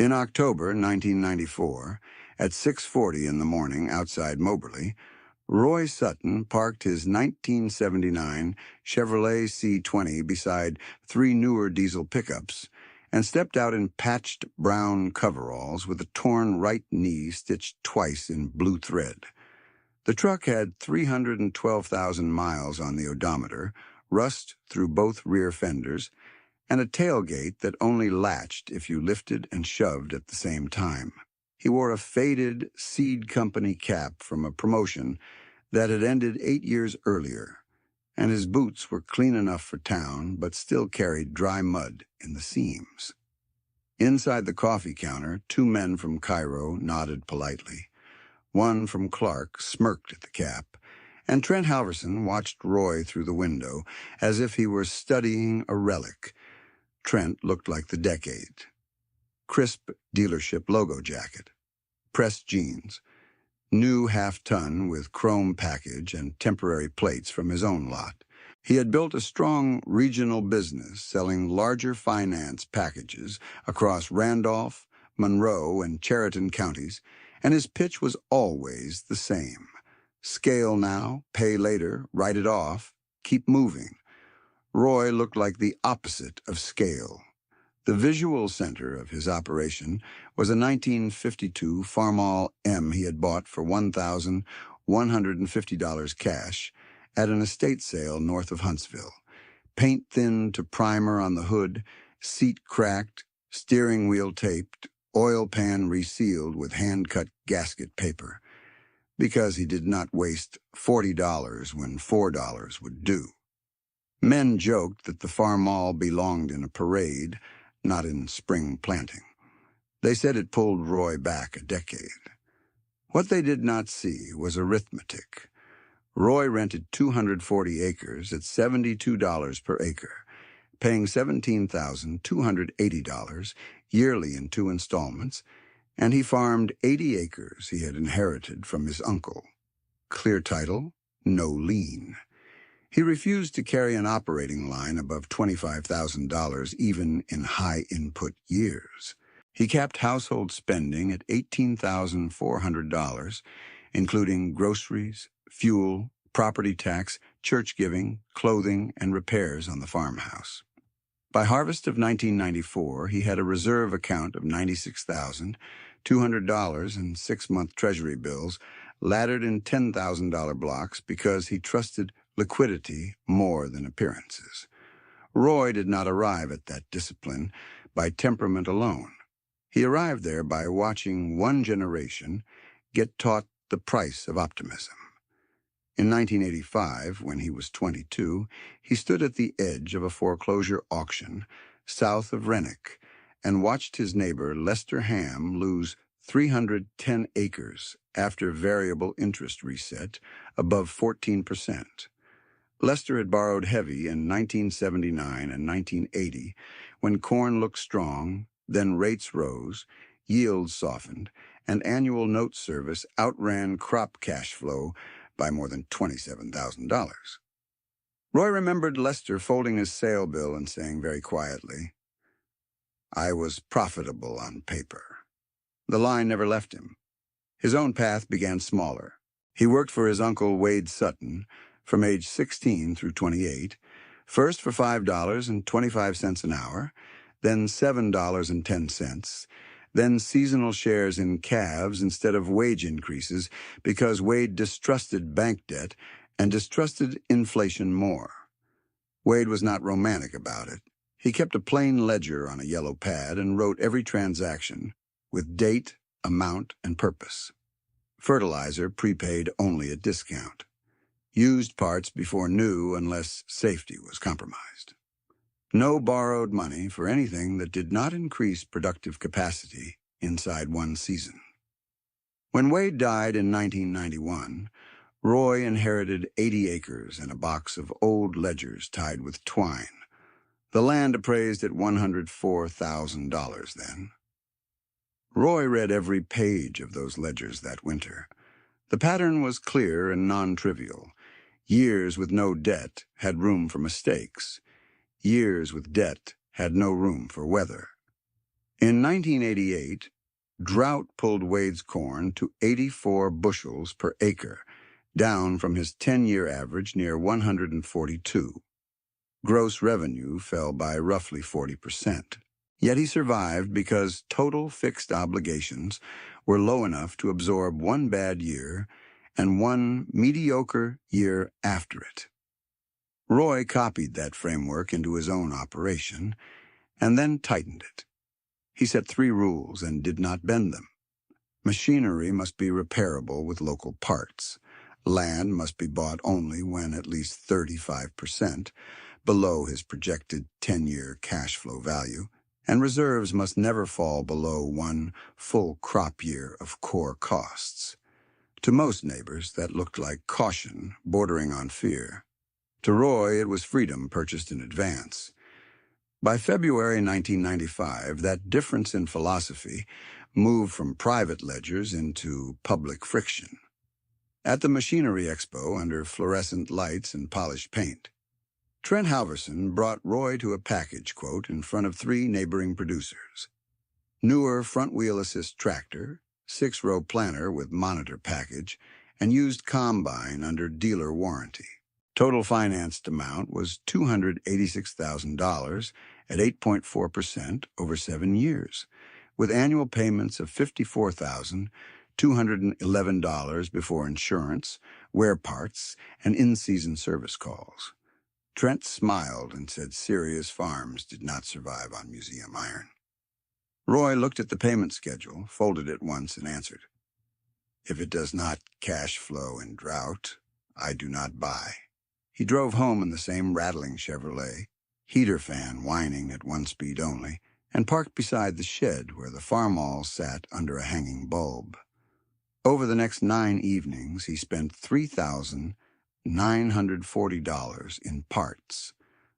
In October 1994, at 6:40 in the morning outside Moberly, Roy Sutton parked his 1979 Chevrolet C20 beside three newer diesel pickups and stepped out in patched brown coveralls with a torn right knee stitched twice in blue thread. The truck had 312,000 miles on the odometer, rust through both rear fenders, and a tailgate that only latched if you lifted and shoved at the same time. He wore a faded Seed Company cap from a promotion that had ended 8 years earlier, and his boots were clean enough for town but still carried dry mud in the seams. Inside the coffee counter, two men from Cairo nodded politely. One from Clark smirked at the cap, and Trent Halverson watched Roy through the window as if he were studying a relic. Trent looked like the decade. Crisp dealership logo jacket, pressed jeans, new half-ton with chrome package and temporary plates from his own lot. He had built a strong regional business selling larger finance packages across Randolph, Monroe, and Chariton counties, and his pitch was always the same. Scale now, pay later, write it off, keep moving. Roy looked like the opposite of scale. The visual center of his operation was a 1952 Farmall M he had bought for $1,150 cash at an estate sale north of Huntsville. Paint thinned to primer on the hood, seat cracked, steering wheel taped, oil pan resealed with hand-cut gasket paper, because he did not waste $40 when $4 would do. Men joked that the Farmall belonged in a parade, not in spring planting. They said it pulled Roy back a decade. What they did not see was arithmetic. Roy rented 240 acres at $72 per acre, paying $17,280 yearly in 2 installments, and he farmed 80 acres he had inherited from his uncle. Clear title, no lien. He refused to carry an operating line above $25,000 even in high-input years. He capped household spending at $18,400, including groceries, fuel, property tax, church giving, clothing, and repairs on the farmhouse. By harvest of 1994, he had a reserve account of $96,200 and 6-month Treasury bills laddered in $10,000 blocks because he trusted liquidity more than appearances. Roy did not arrive at that discipline by temperament alone. He arrived there by watching one generation get taught the price of optimism. In 1985, when he was 22, he stood at the edge of a foreclosure auction south of Renwick and watched his neighbor Lester Ham lose 310 acres after variable interest reset above 14%. Lester had borrowed heavy in 1979 and 1980 when corn looked strong, then rates rose, yields softened, and annual note service outran crop cash flow by more than $27,000. Roy remembered Lester folding his sale bill and saying very quietly, "I was profitable on paper." The line never left him. His own path began smaller. He worked for his uncle Wade Sutton from age 16 through 28, first for $5.25 an hour, then $7.10, then seasonal shares in calves instead of wage increases because Wade distrusted bank debt and distrusted inflation more. Wade was not romantic about it. He kept a plain ledger on a yellow pad and wrote every transaction with date, amount, and purpose. Fertilizer prepaid only at discount. Used parts before new unless safety was compromised. No borrowed money for anything that did not increase productive capacity inside one season. When Wade died in 1991, Roy inherited 80 acres and a box of old ledgers tied with twine. The land appraised at $104,000 then. Roy read every page of those ledgers that winter. The pattern was clear and non-trivial. Years with no debt had room for mistakes. Years with debt had no room for weather. In 1988, drought pulled Wade's corn to 84 bushels per acre, down from his 10-year average near 142. Gross revenue fell by roughly 40%. Yet he survived because total fixed obligations were low enough to absorb one bad year and one mediocre year after it. Roy copied that framework into his own operation and then tightened it. He set 3 rules and did not bend them. Machinery must be repairable with local parts. Land must be bought only when at least 35% below his projected 10-year cash flow value, and reserves must never fall below one full crop year of core costs. To most neighbors, that looked like caution bordering on fear. To Roy, it was freedom purchased in advance. By February 1995, that difference in philosophy moved from private ledgers into public friction. At the Machinery Expo, under fluorescent lights and polished paint, Trent Halverson brought Roy to a package quote in front of 3 neighboring producers. Newer front-wheel assist tractor, 6-row planter with monitor package, and used combine under dealer warranty. Total financed amount was $286,000 at 8.4% over 7 years, with annual payments of $54,211 before insurance, wear parts, and in-season service calls. Trent smiled and said serious farms did not survive on museum iron. Roy looked at the payment schedule, folded it once, and answered, "If it does not cash flow in drought, I do not buy." He drove home in the same rattling Chevrolet, heater fan whining at 1 speed only, and parked beside the shed where the Farmall sat under a hanging bulb. Over the next 9 evenings, he spent $3,940 in parts: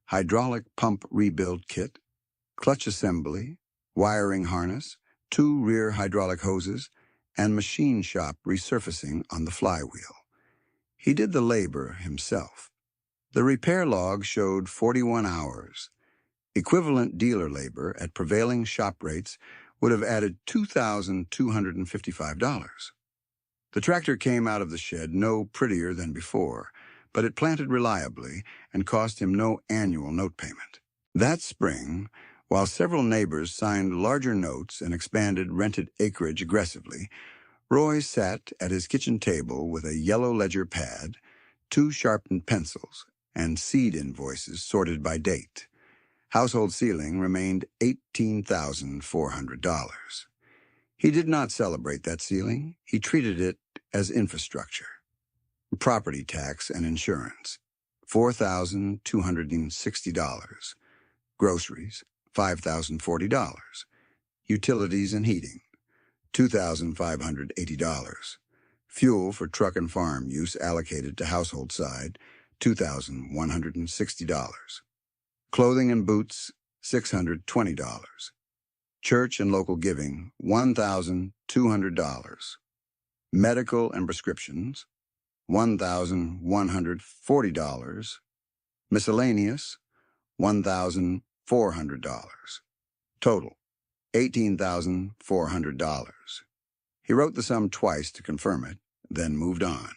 hydraulic pump rebuild kit, clutch assembly, wiring harness, 2 rear hydraulic hoses, and machine shop resurfacing on the flywheel. He did the labor himself. The repair log showed 41 hours. Equivalent dealer labor at prevailing shop rates would have added $2,255. The tractor came out of the shed no prettier than before, but it planted reliably and cost him no annual note payment. That spring, while several neighbors signed larger notes and expanded rented acreage aggressively, Roy sat at his kitchen table with a yellow ledger pad, 2 sharpened pencils, and seed invoices sorted by date. Household ceiling remained $18,400. He did not celebrate that ceiling. He treated it as infrastructure. Property tax and insurance, $4,260. Groceries, $5,040. Utilities and heating, $2,580. Fuel for truck and farm use allocated to household side, $2,160. Clothing and boots, $620. Church and local giving, $1,200. Medical and prescriptions, $1,140. Miscellaneous, $1,400. Total, $18,400. He wrote the sum twice to confirm it, then moved on.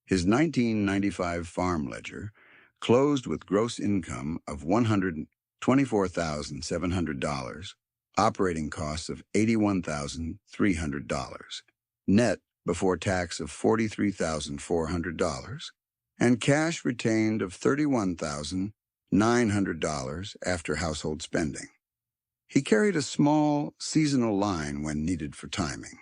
His 1995 farm ledger closed with gross income of $124,700, operating costs of $81,300, net before tax of $43,400, and cash retained of $31,900 after household spending. He carried a small, seasonal line when needed for timing,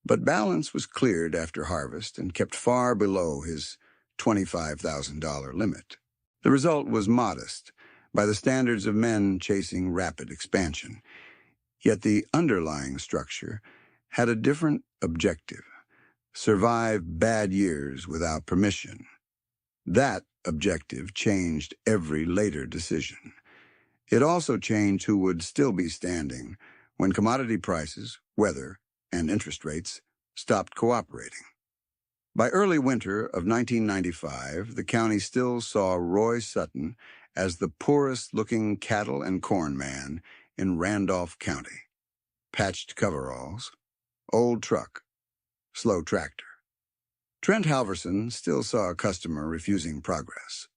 but balance was cleared after harvest and kept far below his $25,000 limit. The result was modest, by the standards of men chasing rapid expansion, yet the underlying structure had a different objective: survive bad years without permission. That objective changed every later decision. It also changed who would still be standing when commodity prices, weather, and interest rates stopped cooperating. By early winter of 1995, the county still saw Roy Sutton as the poorest-looking cattle and corn man in Randolph County. patched coveralls, old truck, slow tractor. Trent Halverson still saw a customer refusing progress.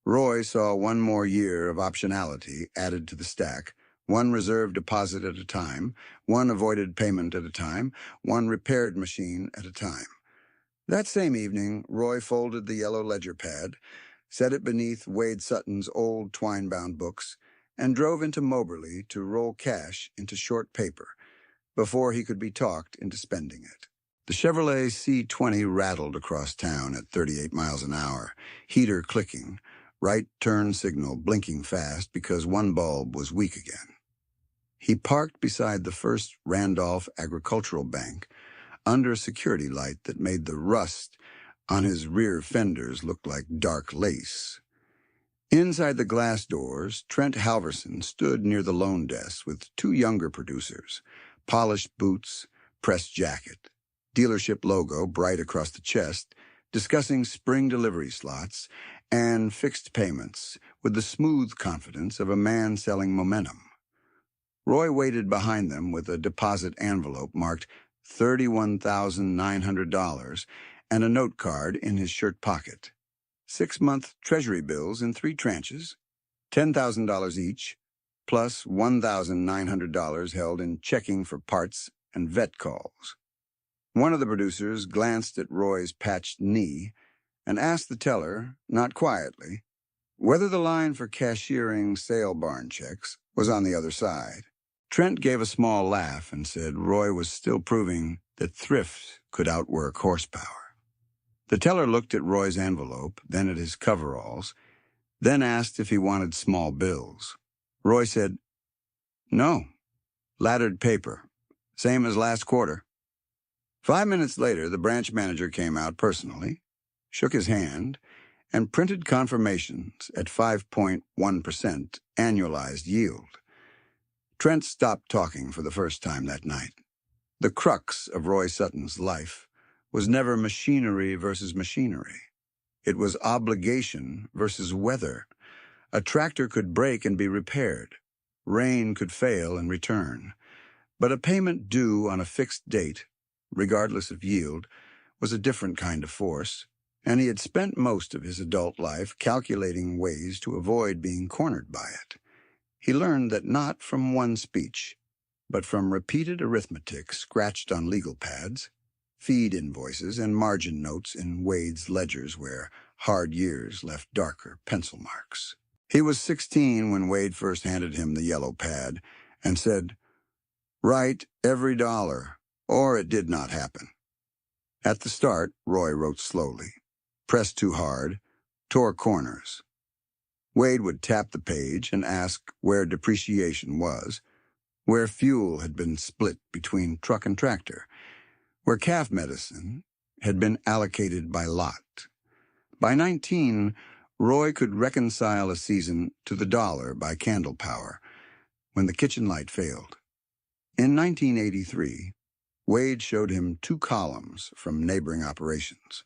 Roy saw one more year of optionality added to the stack, one reserve deposit at a time, one avoided payment at a time, one repaired machine at a time. That same evening, Roy folded the yellow ledger pad, set it beneath Wade Sutton's old twine-bound books, and drove into Moberly to roll cash into short paper before he could be talked into spending it. The Chevrolet C20 rattled across town at 38 miles an hour, heater clicking, right turn signal blinking fast because one bulb was weak again. He parked beside the First Randolph Agricultural Bank, under a security light that made the rust on his rear fenders look like dark lace. Inside the glass doors, Trent Halverson stood near the loan desk with two younger producers, polished boots, pressed jacket, dealership logo bright across the chest, discussing spring delivery slots and fixed payments with the smooth confidence of a man selling momentum. Roy waited behind them with a deposit envelope marked $31,900 and a note card in his shirt pocket. 6-month Treasury bills in 3 tranches, $10,000 each, plus $1,900 held in checking for parts and vet calls. One of the producers glanced at Roy's patched knee and asked the teller, not quietly, whether the line for cashiering sale barn checks was on the other side. Trent gave a small laugh and said Roy was still proving that thrift could outwork horsepower. The teller looked at Roy's envelope, then at his coveralls, then asked if he wanted small bills. Roy said, "No, laddered paper, same as last quarter." 5 minutes later, the branch manager came out personally, shook his hand, and printed confirmations at 5.1% annualized yield. Trent stopped talking for the first time that night. The crux of Roy Sutton's life was never machinery versus machinery. It was obligation versus weather. A tractor could break and be repaired. Rain could fail and return. But a payment due on a fixed date, regardless of yield, was a different kind of force, and he had spent most of his adult life calculating ways to avoid being cornered by it. He learned that not from one speech, but from repeated arithmetic scratched on legal pads, feed invoices, and margin notes in Wade's ledgers where hard years left darker pencil marks. He was 16 when Wade first handed him the yellow pad and said, "Write every dollar, or it did not happen." At the start, Roy wrote slowly, pressed too hard, tore corners. Wade would tap the page and ask where depreciation was, where fuel had been split between truck and tractor, where calf medicine had been allocated by lot. By 19, Roy could reconcile a season to the dollar by candle power when the kitchen light failed. In 1983, Wade showed him 2 columns from neighboring operations.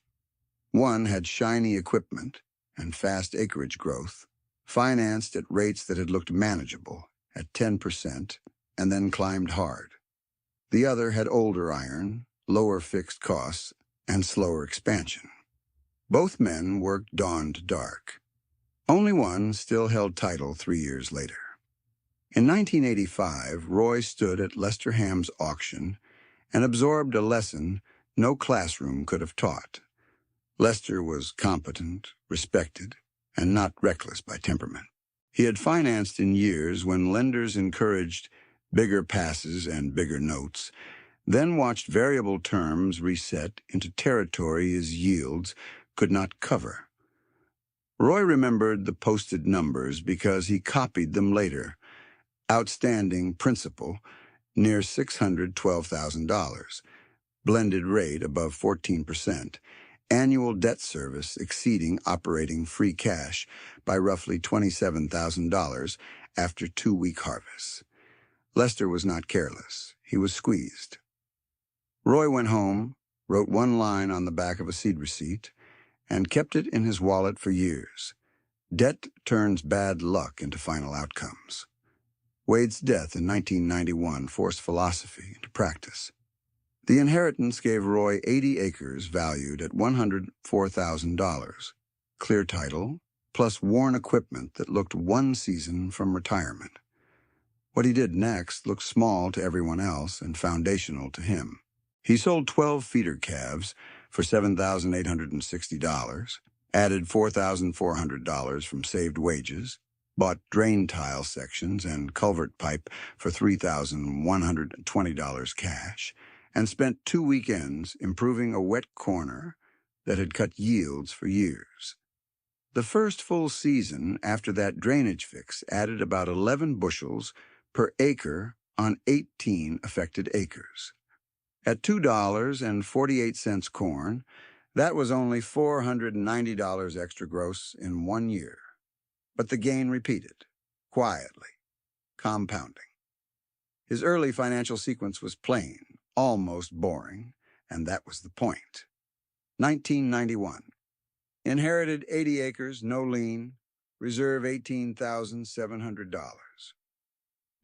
One had shiny equipment and fast acreage growth, financed at rates that had looked manageable at 10% and then climbed hard. The other had older iron, lower fixed costs, and slower expansion. Both men worked dawn to dark. Only one still held title 3 years later. In 1985, Roy stood at Lester Ham's auction and absorbed a lesson no classroom could have taught. Lester was competent, respected, and not reckless by temperament. He had financed in years when lenders encouraged bigger passes and bigger notes, then watched variable terms reset into territory his yields could not cover. Roy remembered the posted numbers because he copied them later. Outstanding principal near $612,000, blended rate above 14%, annual debt service exceeding operating free cash by roughly $27,000 after 2-week harvests. Lester was not careless. He was squeezed. Roy went home, wrote one line on the back of a seed receipt, and kept it in his wallet for years. Debt turns bad luck into final outcomes. Wade's death in 1991 forced philosophy into practice. The inheritance gave Roy 80 acres valued at $104,000, clear title, plus worn equipment that looked one season from retirement. What he did next looked small to everyone else and foundational to him. He sold 12 feeder calves for $7,860, added $4,400 from saved wages, bought drain tile sections and culvert pipe for $3,120 cash, and spent 2 weekends improving a wet corner that had cut yields for years. The first full season after that drainage fix added about 11 bushels per acre on 18 affected acres. At $2.48 corn, that was only $490 extra gross in 1 year. But the gain repeated, quietly, compounding. His early financial sequence was plain, almost boring, and that was the point. 1991. Inherited 80 acres, no lien, reserve $18,700.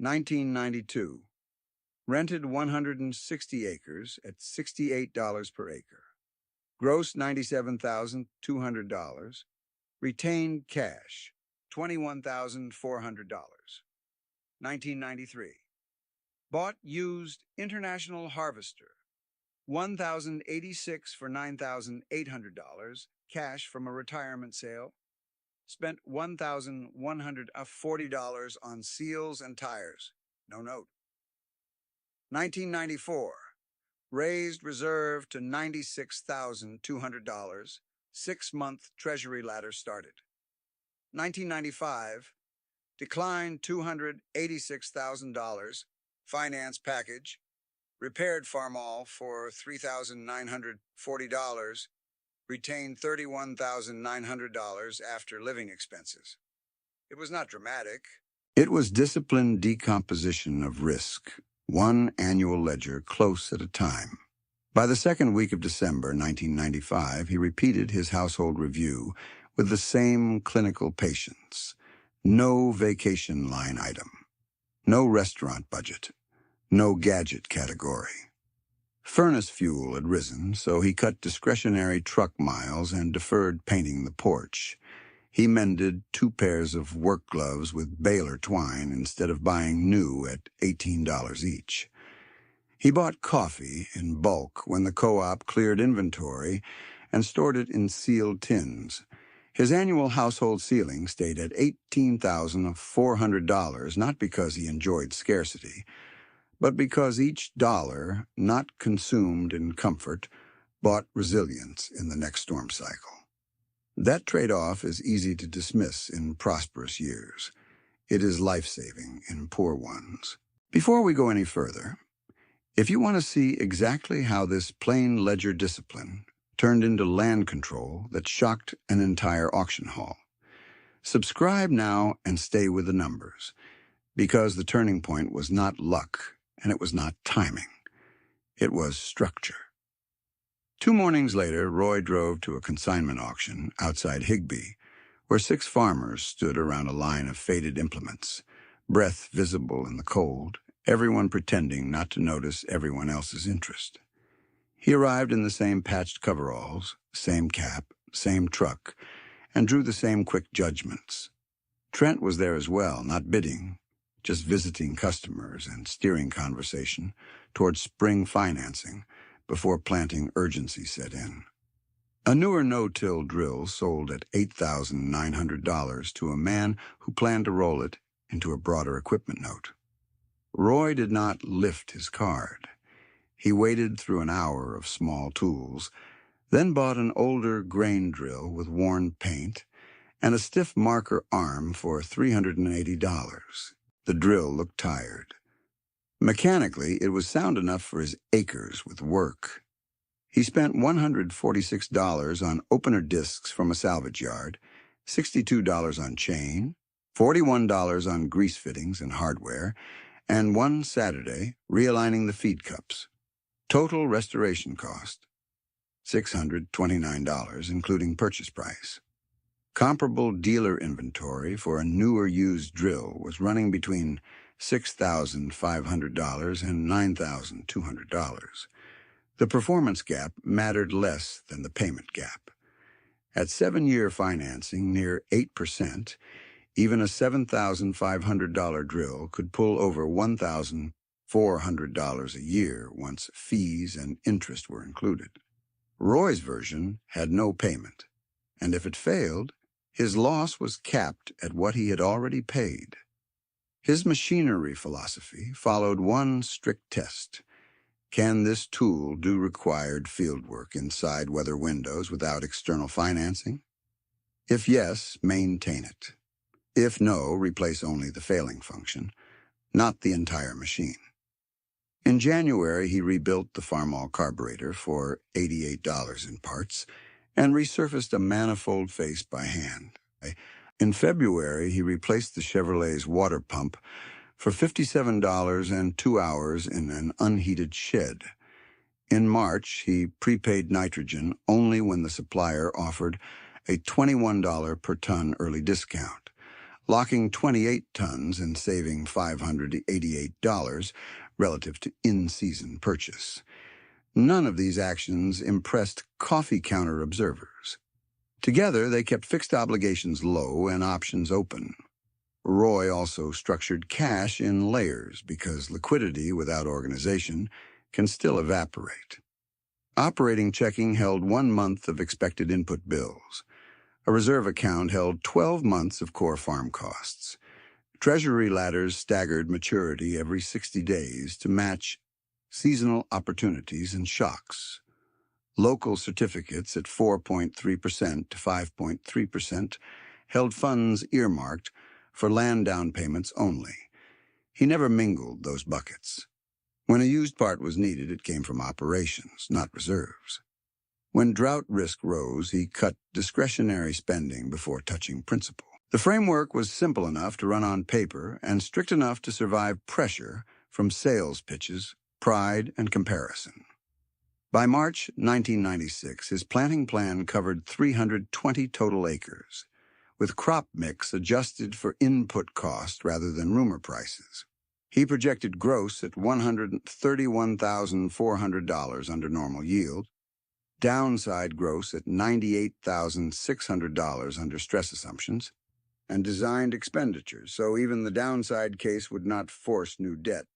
1992. Rented 160 acres at $68 per acre. Gross $97,200. Retained cash $21,400. 1993. Bought used International Harvester 1,086 for $9,800, cash from a retirement sale. Spent $1,140 on seals and tires. No note. 1994. Raised reserve to $96,200. 6-month Treasury ladder started. 1995. Declined $286,000. Finance package. Repaired Farmall for $3,940. Retained $31,900 after living expenses. It was not dramatic. It was disciplined decomposition of risk, one annual ledger close at a time. By the second week of December 1995, he repeated his household review with the same clinical patience. No vacation line item. No restaurant budget. No gadget category. Furnace fuel had risen, so he cut discretionary truck miles and deferred painting the porch. He mended 2 pairs of work gloves with baler twine instead of buying new at $18 each. He bought coffee in bulk when the co-op cleared inventory and stored it in sealed tins. His annual household ceiling stayed at $18,400, not because he enjoyed scarcity, but because each dollar not consumed in comfort bought resilience in the next storm cycle. That trade-off is easy to dismiss in prosperous years. It is life-saving in poor ones. Before we go any further, if you want to see exactly how this plain ledger discipline turned into land control that shocked an entire auction hall, subscribe now and stay with the numbers, because the turning point was not luck and it was not timing. It was structure. 2 mornings later, Roy drove to a consignment auction outside Higbee, where 6 farmers stood around a line of faded implements, breath visible in the cold, everyone pretending not to notice everyone else's interest. He arrived in the same patched coveralls, same cap, same truck, and drew the same quick judgments. Trent was there as well, not bidding, just visiting customers and steering conversation towards spring financing before planting urgency set in. A newer no-till drill sold at $8,900 to a man who planned to roll it into a broader equipment note. Roy did not lift his card. He waded through an hour of small tools, then bought an older grain drill with worn paint and a stiff marker arm for $380. The drill looked tired. Mechanically, it was sound enough for his acres with work. He spent $146 on opener discs from a salvage yard, $62 on chain, $41 on grease fittings and hardware, and one Saturday realigning the feed cups. Total restoration cost, $629, including purchase price. Comparable dealer inventory for a newer used drill was running between $6,500 and $9,200. The performance gap mattered less than the payment gap. At 7-year financing near 8%, even a $7,500 drill could pull over $1,400 a year once fees and interest were included. Roy's version had no payment, and if it failed, his loss was capped at what he had already paid. His machinery philosophy followed one strict test. Can this tool do required fieldwork inside weather windows without external financing? If yes, maintain it. If no, replace only the failing function, not the entire machine. In January, he rebuilt the Farmall carburetor for $88 in parts and resurfaced a manifold face by hand. In February, he replaced the Chevrolet's water pump for $57 and 2 hours in an unheated shed. In March, he prepaid nitrogen only when the supplier offered a $21 per ton early discount, locking 28 tons and saving $588 relative to in-season purchase. None of these actions impressed coffee counter observers. Together, they kept fixed obligations low and options open. Roy also structured cash in layers because liquidity without organization can still evaporate. Operating checking held 1 month of expected input bills. A reserve account held 12 months of core farm costs. Treasury ladders staggered maturity every 60 days to match seasonal opportunities and shocks. Local certificates at 4.3% to 5.3% held funds earmarked for land down payments only. He never mingled those buckets. When a used part was needed, it came from operations, not reserves. When drought risk rose, he cut discretionary spending before touching principal. The framework was simple enough to run on paper and strict enough to survive pressure from sales pitches, pride, and comparison. By March 1996, his planting plan covered 320 total acres, with crop mix adjusted for input cost rather than rumor prices. He projected gross at $131,400 under normal yield, downside gross at $98,600 under stress assumptions, and designed expenditures so even the downside case would not force new debt.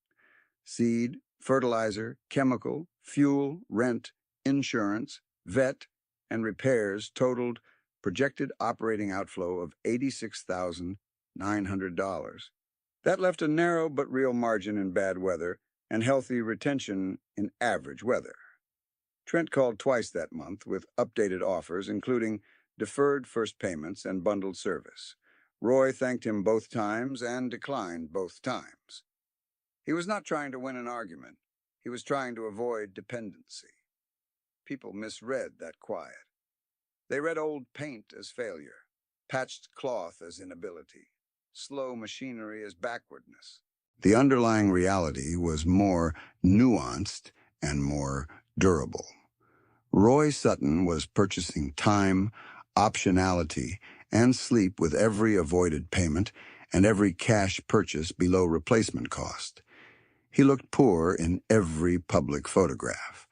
Seed, fertilizer, chemical, fuel, rent, insurance, vet, and repairs totaled projected operating outflow of $86,900. That left a narrow but real margin in bad weather and healthy retention in average weather. Trent called twice that month with updated offers, including deferred first payments and bundled service. Roy thanked him both times and declined both times. He was not trying to win an argument. He was trying to avoid dependency. People misread that quiet. They read old paint as failure, patched cloth as inability, slow machinery as backwardness. The underlying reality was more nuanced and more durable. Roy Sutton was purchasing time, optionality, and sleep with every avoided payment and every cash purchase below replacement cost. He looked poor in every public photograph.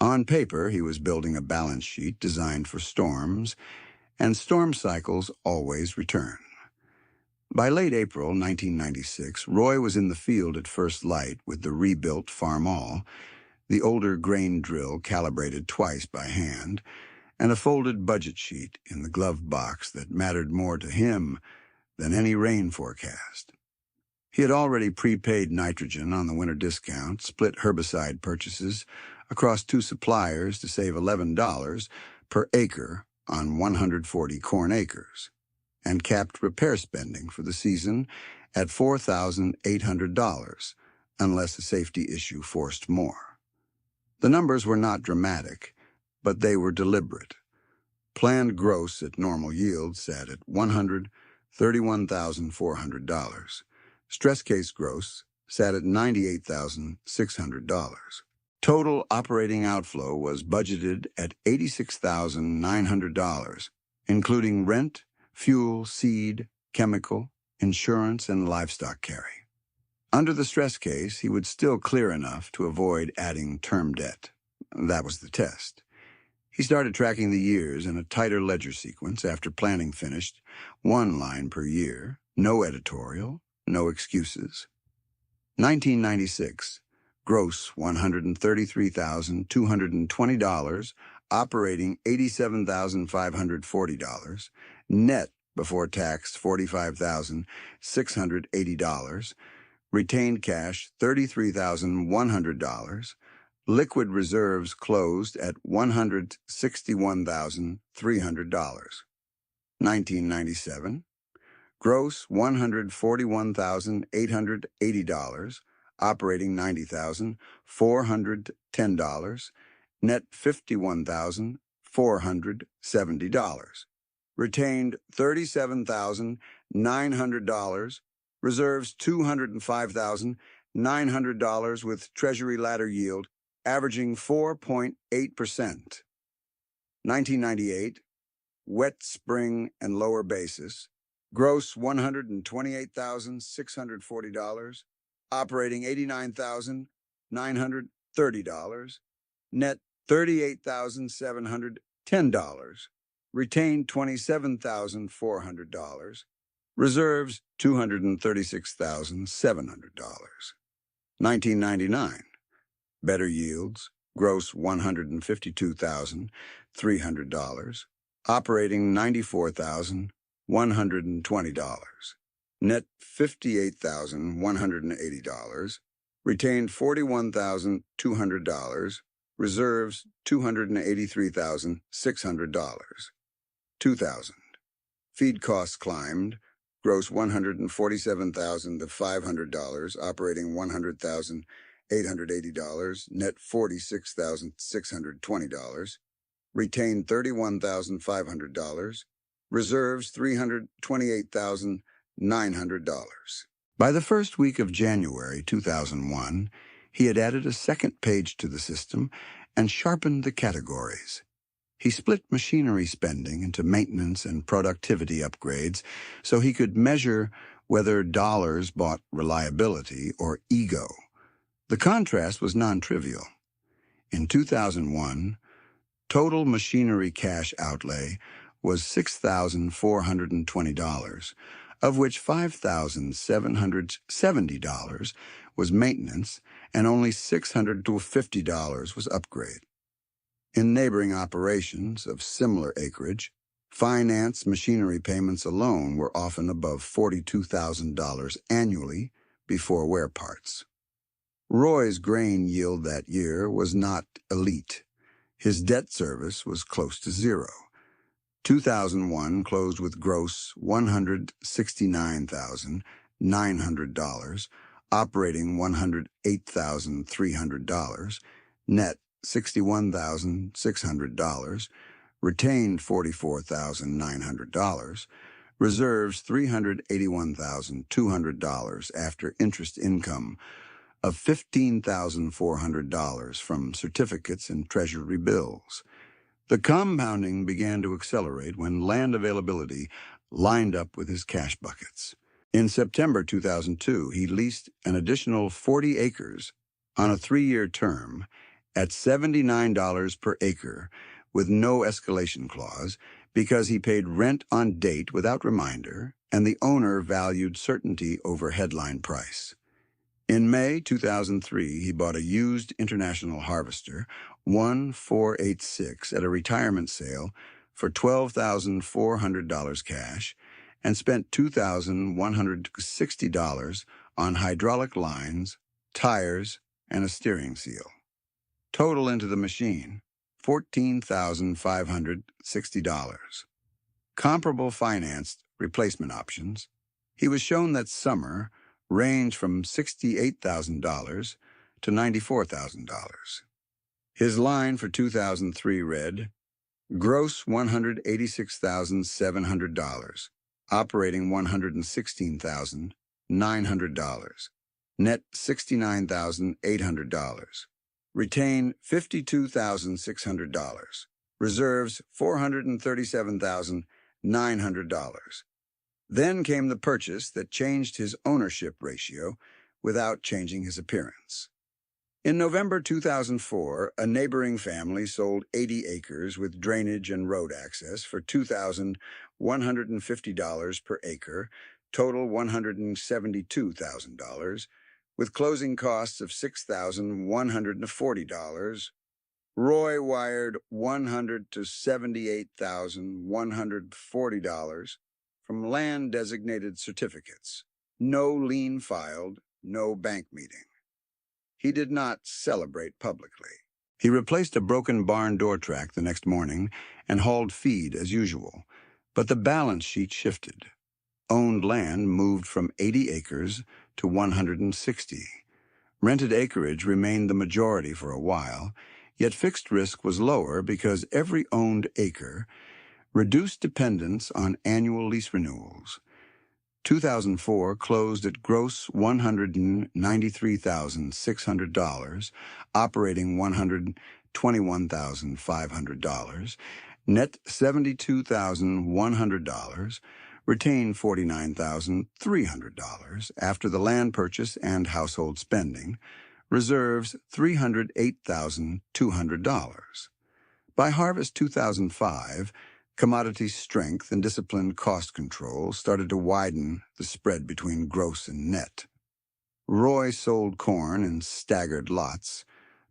On paper, he was building a balance sheet designed for storms, and storm cycles always return. By late April 1996, Roy was in the field at first light with the rebuilt Farmall, the older grain drill calibrated twice by hand, and a folded budget sheet in the glove box that mattered more to him than any rain forecast. He had already prepaid nitrogen on the winter discount, split herbicide purchases across 2 suppliers to save $11 per acre on 140 corn acres, and capped repair spending for the season at $4,800, unless a safety issue forced more. The numbers were not dramatic, but they were deliberate. Planned gross at normal yield sat at $131,400. Stress case gross sat at $98,600. Total operating outflow was budgeted at $86,900, including rent, fuel, seed, chemical, insurance, and livestock carry. Under the stress case, he would still clear enough to avoid adding term debt. That was the test. He started tracking the years in a tighter ledger sequence after planning finished, one line per year, no editorial, no excuses. 1996, gross $133,220, operating $87,540, net before tax $45,680, retained cash $33,100, liquid reserves closed at $161,300. 1997, gross $141,880, operating $90,410, net $51,470. Retained $37,900, reserves $205,900 with Treasury ladder yield averaging 4.8%. 1998, wet spring and lower basis, gross $128,640, operating $89,930, net $38,710, retained $27,400, reserves $236,700. 1999, better yields, gross $152,300, operating $94,120, net $58,180, retained $41,200, reserves $283,600. 2000, feed costs climbed, gross $147,500, operating $100,880, net $46,620, retained $31,500, reserves $328,900. By the first week of January 2001, he had added a second page to the system and sharpened the categories. He split machinery spending into maintenance and productivity upgrades so he could measure whether dollars bought reliability or ego. The contrast was non-trivial. In 2001, total machinery cash outlay was $6,420, of which $5,770 was maintenance and only $650 was upgrade. In neighboring operations of similar acreage, finance machinery payments alone were often above $42,000 annually before wear parts. Roy's grain yield that year was not elite. His debt service was close to zero. 2001 closed with gross $169,900, operating $108,300, net $61,600, retained $44,900, reserves $381,200 after interest income of $15,400 from certificates and treasury bills. The compounding began to accelerate when land availability lined up with his cash buckets. In September 2002, he leased an additional 40 acres on a 3-year term at $79 per acre with no escalation clause because he paid rent on date without reminder and the owner valued certainty over headline price. In May 2003, he bought a used International Harvester, 1486, at a retirement sale for $12,400 cash and spent $2,160 on hydraulic lines, tires, and a steering seal. Total into the machine, $14,560. Comparable financed replacement options, he was shown that summer range from $68,000 to $94,000. His line for 2003 read, gross $186,700, operating $116,900, net $69,800, retain $52,600, reserves $437,900. Then came the purchase that changed his ownership ratio without changing his appearance. In November 2004, a neighboring family sold 80 acres with drainage and road access for $2,150 per acre, total $172,000, with closing costs of $6,140. Roy wired $100 to $78,140 from land-designated certificates. No lien filed, no bank meeting. He did not celebrate publicly. He replaced a broken barn door track the next morning and hauled feed as usual. But the balance sheet shifted. Owned land moved from 80 acres to 160. Rented acreage remained the majority for a while, yet fixed risk was lower because every owned acre reduced dependence on annual lease renewals. 2004 closed at gross $193,600, operating $121,500, net $72,100, retained $49,300 after the land purchase and household spending, reserves $308,200. By harvest 2005, commodity strength and disciplined cost control started to widen the spread between gross and net. Roy sold corn in staggered lots,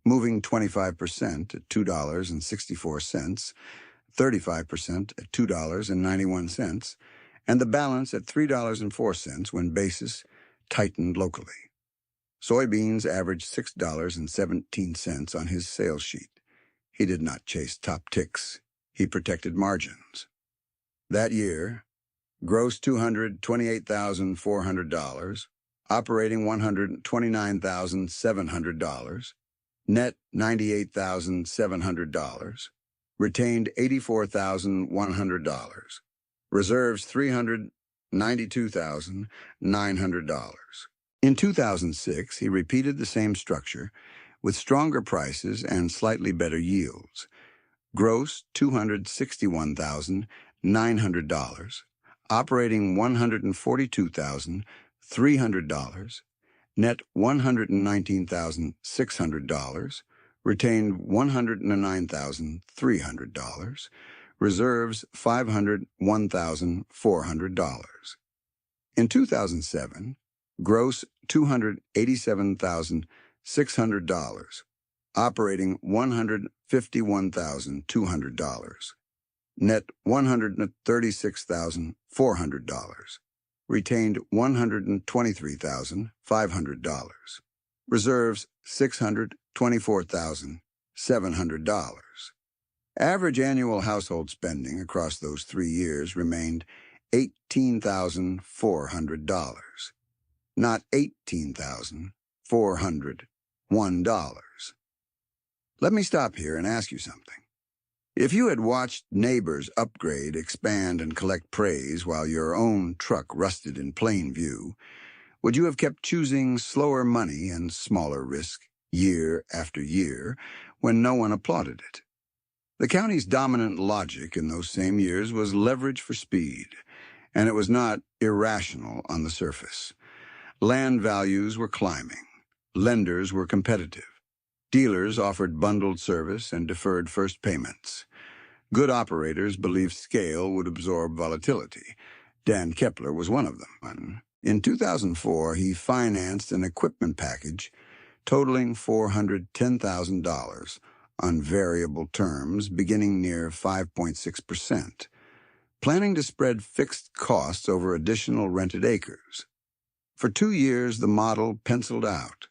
moving 25% at $2.64, 35% at $2.91, and the balance at $3.04 when basis tightened locally. Soybeans averaged $6.17 on his sales sheet. He did not chase top ticks. He protected margins. That year, gross $228,400, operating $129,700, net $98,700, retained $84,100, reserves $392,900. In 2006, he repeated the same structure with stronger prices and slightly better yields. Gross $261,900, operating $142,300, net $119,600, retained $109,300, reserves $501,400. In 2007, gross $287,600, operating $151,200, net $136,400, retained $123,500, reserves $624,700. Average annual household spending across those 3 years remained $18,400, not $18,401. Let me stop here and ask you something. If you had watched neighbors upgrade, expand, and collect praise while your own truck rusted in plain view, would you have kept choosing slower money and smaller risk year after year when no one applauded it? The county's dominant logic in those same years was leverage for speed, and it was not irrational on the surface. Land values were climbing. Lenders were competitive. Dealers offered bundled service and deferred first payments. Good operators believed scale would absorb volatility. Dan Kepler was one of them. In 2004, he financed an equipment package totaling $410,000 on variable terms beginning near 5.6%, planning to spread fixed costs over additional rented acres. For 2 years, the model penciled out.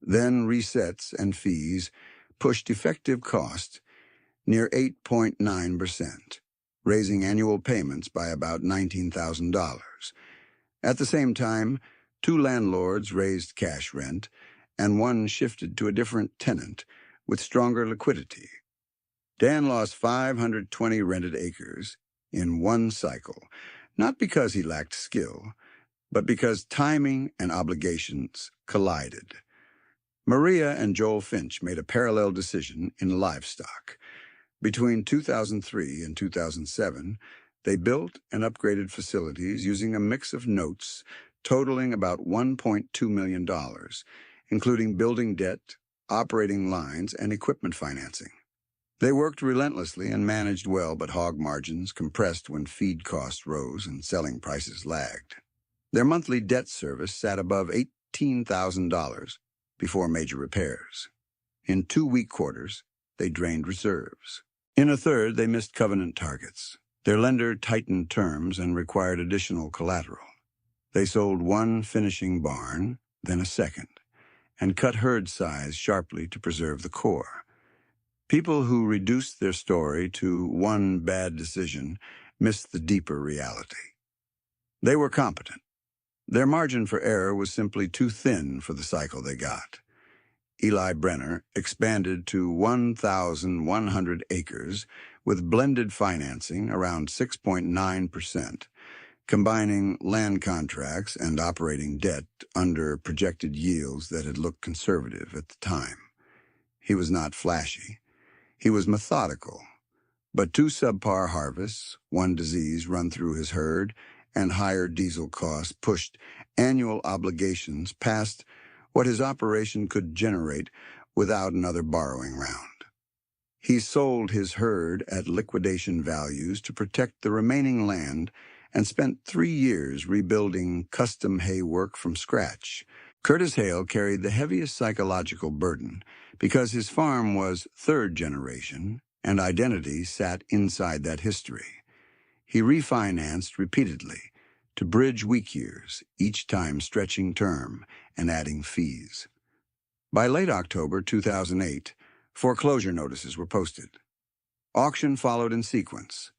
Then resets and fees pushed effective cost near 8.9%, raising annual payments by about $19,000. At the same time, 2 landlords raised cash rent, and one shifted to a different tenant with stronger liquidity. Dan lost 520 rented acres in one cycle, not because he lacked skill, but because timing and obligations collided. Maria and Joel Finch made a parallel decision in livestock. Between 2003 and 2007, they built and upgraded facilities using a mix of notes, totaling about $1.2 million, including building debt, operating lines, and equipment financing. They worked relentlessly and managed well, but hog margins compressed when feed costs rose and selling prices lagged. Their monthly debt service sat above $18,000 before major repairs. In 2 weak quarters, they drained reserves. In a third, they missed covenant targets. Their lender tightened terms and required additional collateral. They sold one finishing barn, then a second, and cut herd size sharply to preserve the core. People who reduced their story to one bad decision missed the deeper reality. They were competent. Their margin for error was simply too thin for the cycle they got. Eli Brenner expanded to 1,100 acres with blended financing around 6.9%, combining land contracts and operating debt under projected yields that had looked conservative at the time. He was not flashy. He was methodical, but 2 subpar harvests, 1 disease run through his herd, and higher diesel costs pushed annual obligations past what his operation could generate without another borrowing round. He sold his herd at liquidation values to protect the remaining land and spent 3 years rebuilding custom hay work from scratch. Curtis Hale carried the heaviest psychological burden because his farm was 3rd generation and identity sat inside that history. He refinanced repeatedly to bridge weak years, each time stretching term and adding fees. By late October 2008, foreclosure notices were posted. Auction followed in sequence.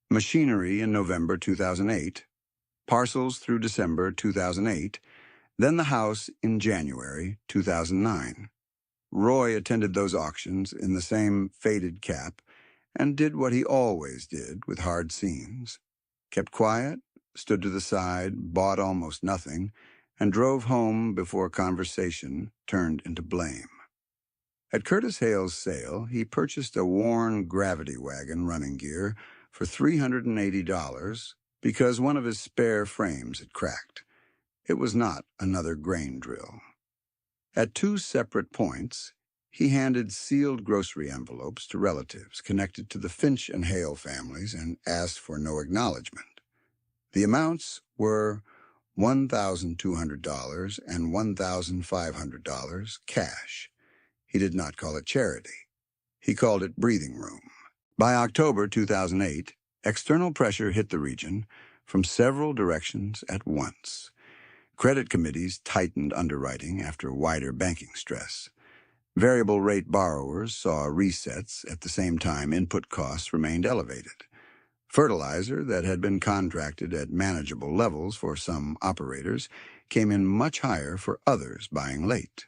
Machinery in November 2008, parcels through December 2008, then the house in January 2009. Roy attended those auctions in the same faded cap and did what he always did with hard scenes. Kept quiet, stood to the side, bought almost nothing, and drove home before conversation turned into blame. At Curtis Hale's sale, he purchased a worn gravity wagon running gear for $380 because one of his spare frames had cracked. It was not another grain drill. At 2 separate points, he handed sealed grocery envelopes to relatives connected to the Finch and Hale families and asked for no acknowledgement. The amounts were $1,200 and $1,500 cash. He did not call it charity. He called it breathing room. By October 2008, external pressure hit the region from several directions at once. Credit committees tightened underwriting after wider banking stress. Variable rate borrowers saw resets at the same time input costs remained elevated. Fertilizer that had been contracted at manageable levels for some operators came in much higher for others buying late.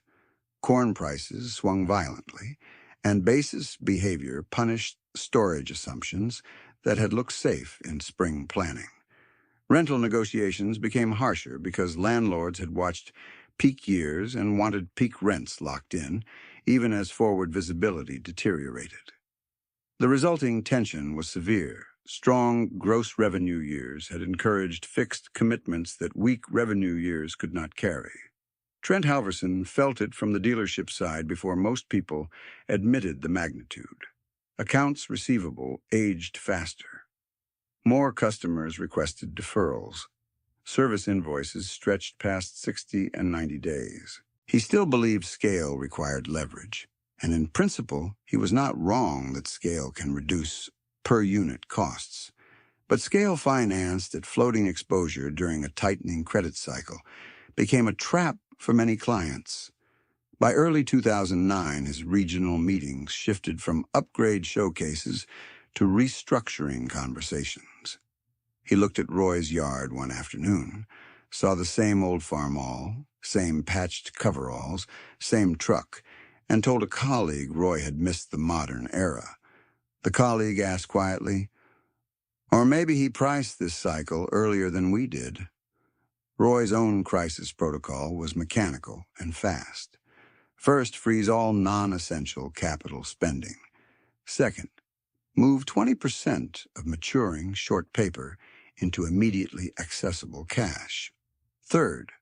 Corn prices swung violently, and basis behavior punished storage assumptions that had looked safe in spring planning. Rental negotiations became harsher because landlords had watched peak years and wanted peak rents locked in, even as forward visibility deteriorated. The resulting tension was severe. Strong gross revenue years had encouraged fixed commitments that weak revenue years could not carry. Trent Halverson felt it from the dealership side before most people admitted the magnitude. Accounts receivable aged faster. More customers requested deferrals. Service invoices stretched past 60 and 90 days. He still believed scale required leverage, and in principle, he was not wrong that scale can reduce per-unit costs. But scale financed at floating exposure during a tightening credit cycle became a trap for many clients. By early 2009, his regional meetings shifted from upgrade showcases to restructuring conversations. He looked at Roy's yard one afternoon, saw the same old Farmall, same patched coveralls, same truck, and told a colleague Roy had missed the modern era. The colleague asked quietly, "Or maybe he priced this cycle earlier than we did." Roy's own crisis protocol was mechanical and fast. First, freeze all non-essential capital spending. Second, move 20% of maturing short paper into immediately accessible cash. Third,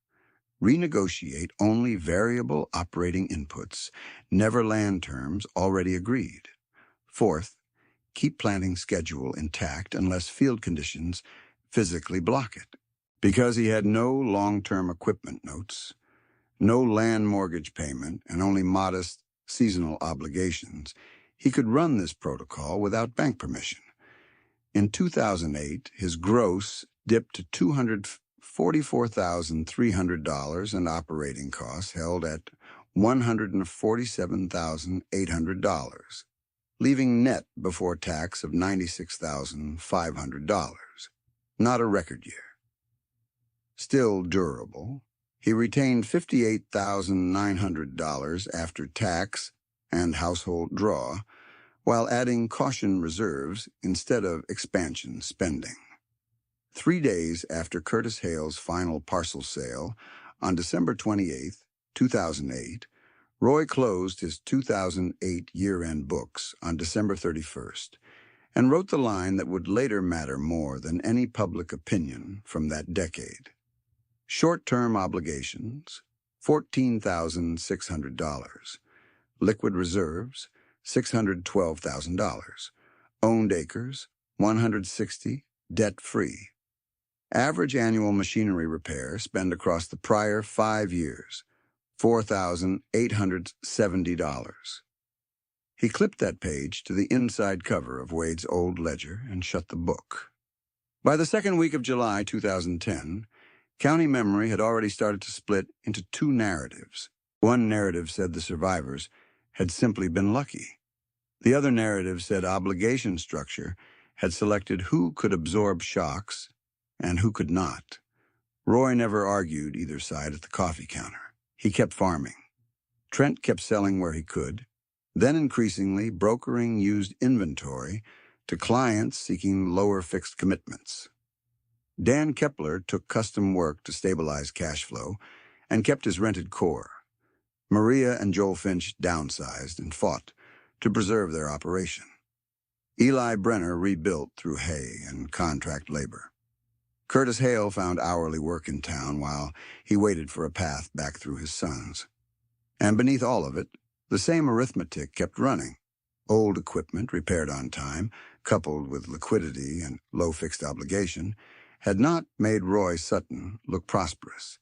renegotiate only variable operating inputs, never land terms already agreed. Fourth, keep planting schedule intact unless field conditions physically block it. Because he had no long-term equipment notes, no land mortgage payment, and only modest seasonal obligations, he could run this protocol without bank permission. In 2008, his gross dipped to $244,300 and operating costs held at $147,800, leaving net before tax of $96,500. Not a record year. Still durable, he retained $58,900 after tax and household draw, while adding caution reserves instead of expansion spending. 3 days after Curtis Hale's final parcel sale, on December 28, 2008, Roy closed his 2008 year-end books on December 31st and wrote the line that would later matter more than any public opinion from that decade. Short-term obligations, $14,600. Liquid reserves, $612,000. Owned acres, 160, debt-free. Average annual machinery repair spent across the prior 5 years, $4,870. He clipped that page to the inside cover of Wade's old ledger and shut the book. By the second week of July 2010, County memory had already started to split into 2 narratives. One narrative said the survivors had simply been lucky. The other narrative said obligation structure had selected who could absorb shocks and who could not. Roy never argued either side at the coffee counter. He kept farming. Trent kept selling where he could, then increasingly brokering used inventory to clients seeking lower fixed commitments. Dan Kepler took custom work to stabilize cash flow and kept his rented core. Maria and Joel Finch downsized and fought to preserve their operation. Eli Brenner rebuilt through hay and contract labor. Curtis Hale found hourly work in town while he waited for a path back through his sons. And beneath all of it, the same arithmetic kept running. Old equipment repaired on time, coupled with liquidity and low fixed obligation, had not made Roy Sutton look prosperous.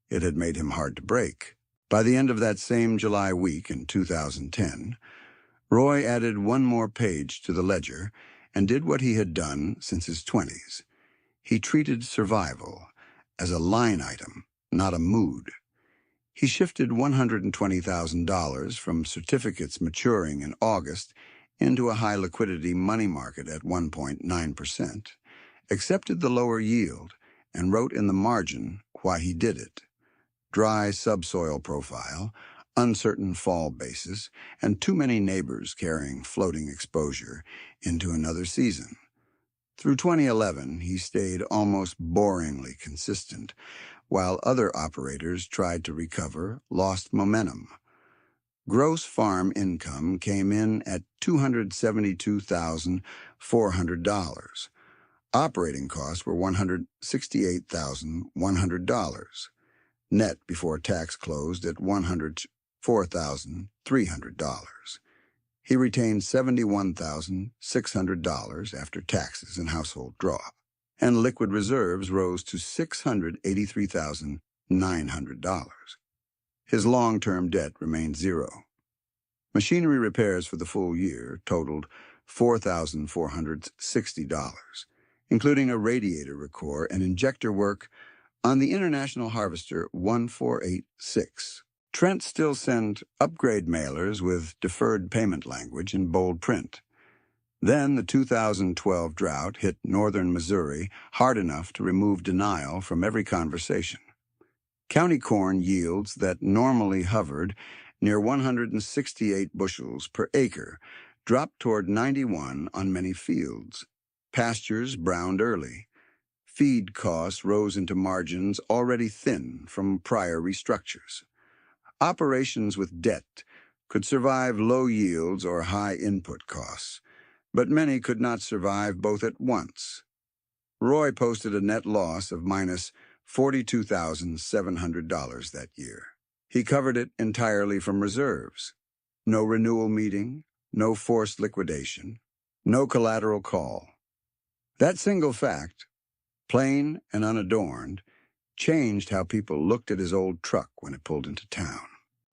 It had made him hard to break. By the end of that same July week in 2010, Roy added one more page to the ledger and did what he had done since his 20s. He treated survival as a line item, not a mood. He shifted $120,000 from certificates maturing in August into a high-liquidity money market at 1.9%, accepted the lower yield, and wrote in the margin why he did it. Dry subsoil profile, uncertain fall basis, and too many neighbors carrying floating exposure into another season. Through 2011, he stayed almost boringly consistent, while other operators tried to recover lost momentum. Gross farm income came in at $272,400. Operating costs were $168,100. Net before tax closed at $104,300. He retained $71,600 after taxes and household draw, and liquid reserves rose to $683,900. His long-term debt remained zero. Machinery repairs for the full year totaled $4,460, including a radiator recore and injector work on the International Harvester 1486. Trent still sent upgrade mailers with deferred payment language in bold print. Then the 2012 drought hit northern Missouri hard enough to remove denial from every conversation. County corn yields that normally hovered near 168 bushels per acre dropped toward 91 on many fields. Pastures browned early. Feed costs rose into margins already thin from prior restructures. Operations with debt could survive low yields or high input costs, but many could not survive both at once. Roy posted a net loss of minus $42,700 that year. He covered it entirely from reserves. No renewal meeting, no forced liquidation, no collateral call. That single fact, plain and unadorned, changed how people looked at his old truck when it pulled into town.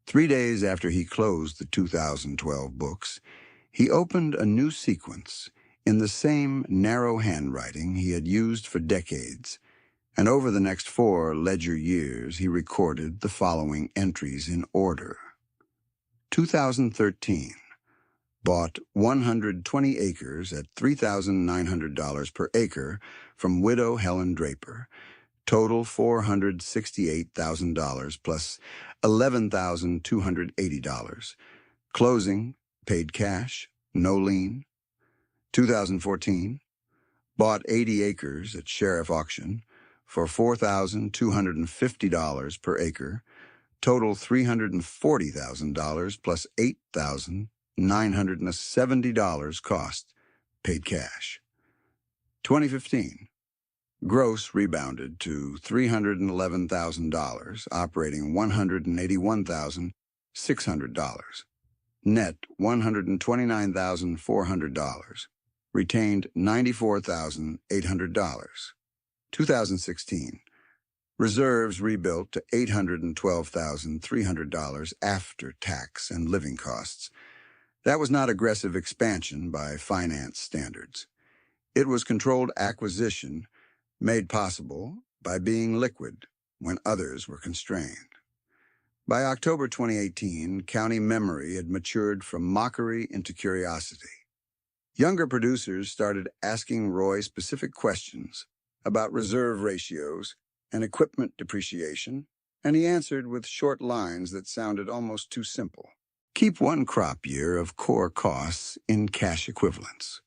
3 days after he closed the 2012 books, he opened a new sequence in the same narrow handwriting he had used for decades, and over the next 4 ledger years he recorded the following entries in order. 2013. Bought 120 acres at $3,900 per acre from widow Helen Draper. Total $468,000 plus $11,280. Closing, paid cash, no lien. 2014. Bought 80 acres at sheriff auction for $4,250 per acre. Total $340,000 plus $8,970 cost, paid cash. 2015. Gross rebounded to $311,000, operating $181,600. Net $129,400. Retained $94,800. 2016. Reserves rebuilt to $812,300 after tax and living costs. That was not aggressive expansion by finance standards. It was controlled acquisition made possible by being liquid when others were constrained. By October 2018, county memory had matured from mockery into curiosity. Younger producers started asking Roy specific questions about reserve ratios and equipment depreciation, and he answered with short lines that sounded almost too simple. Keep one crop year of core costs in cash equivalents.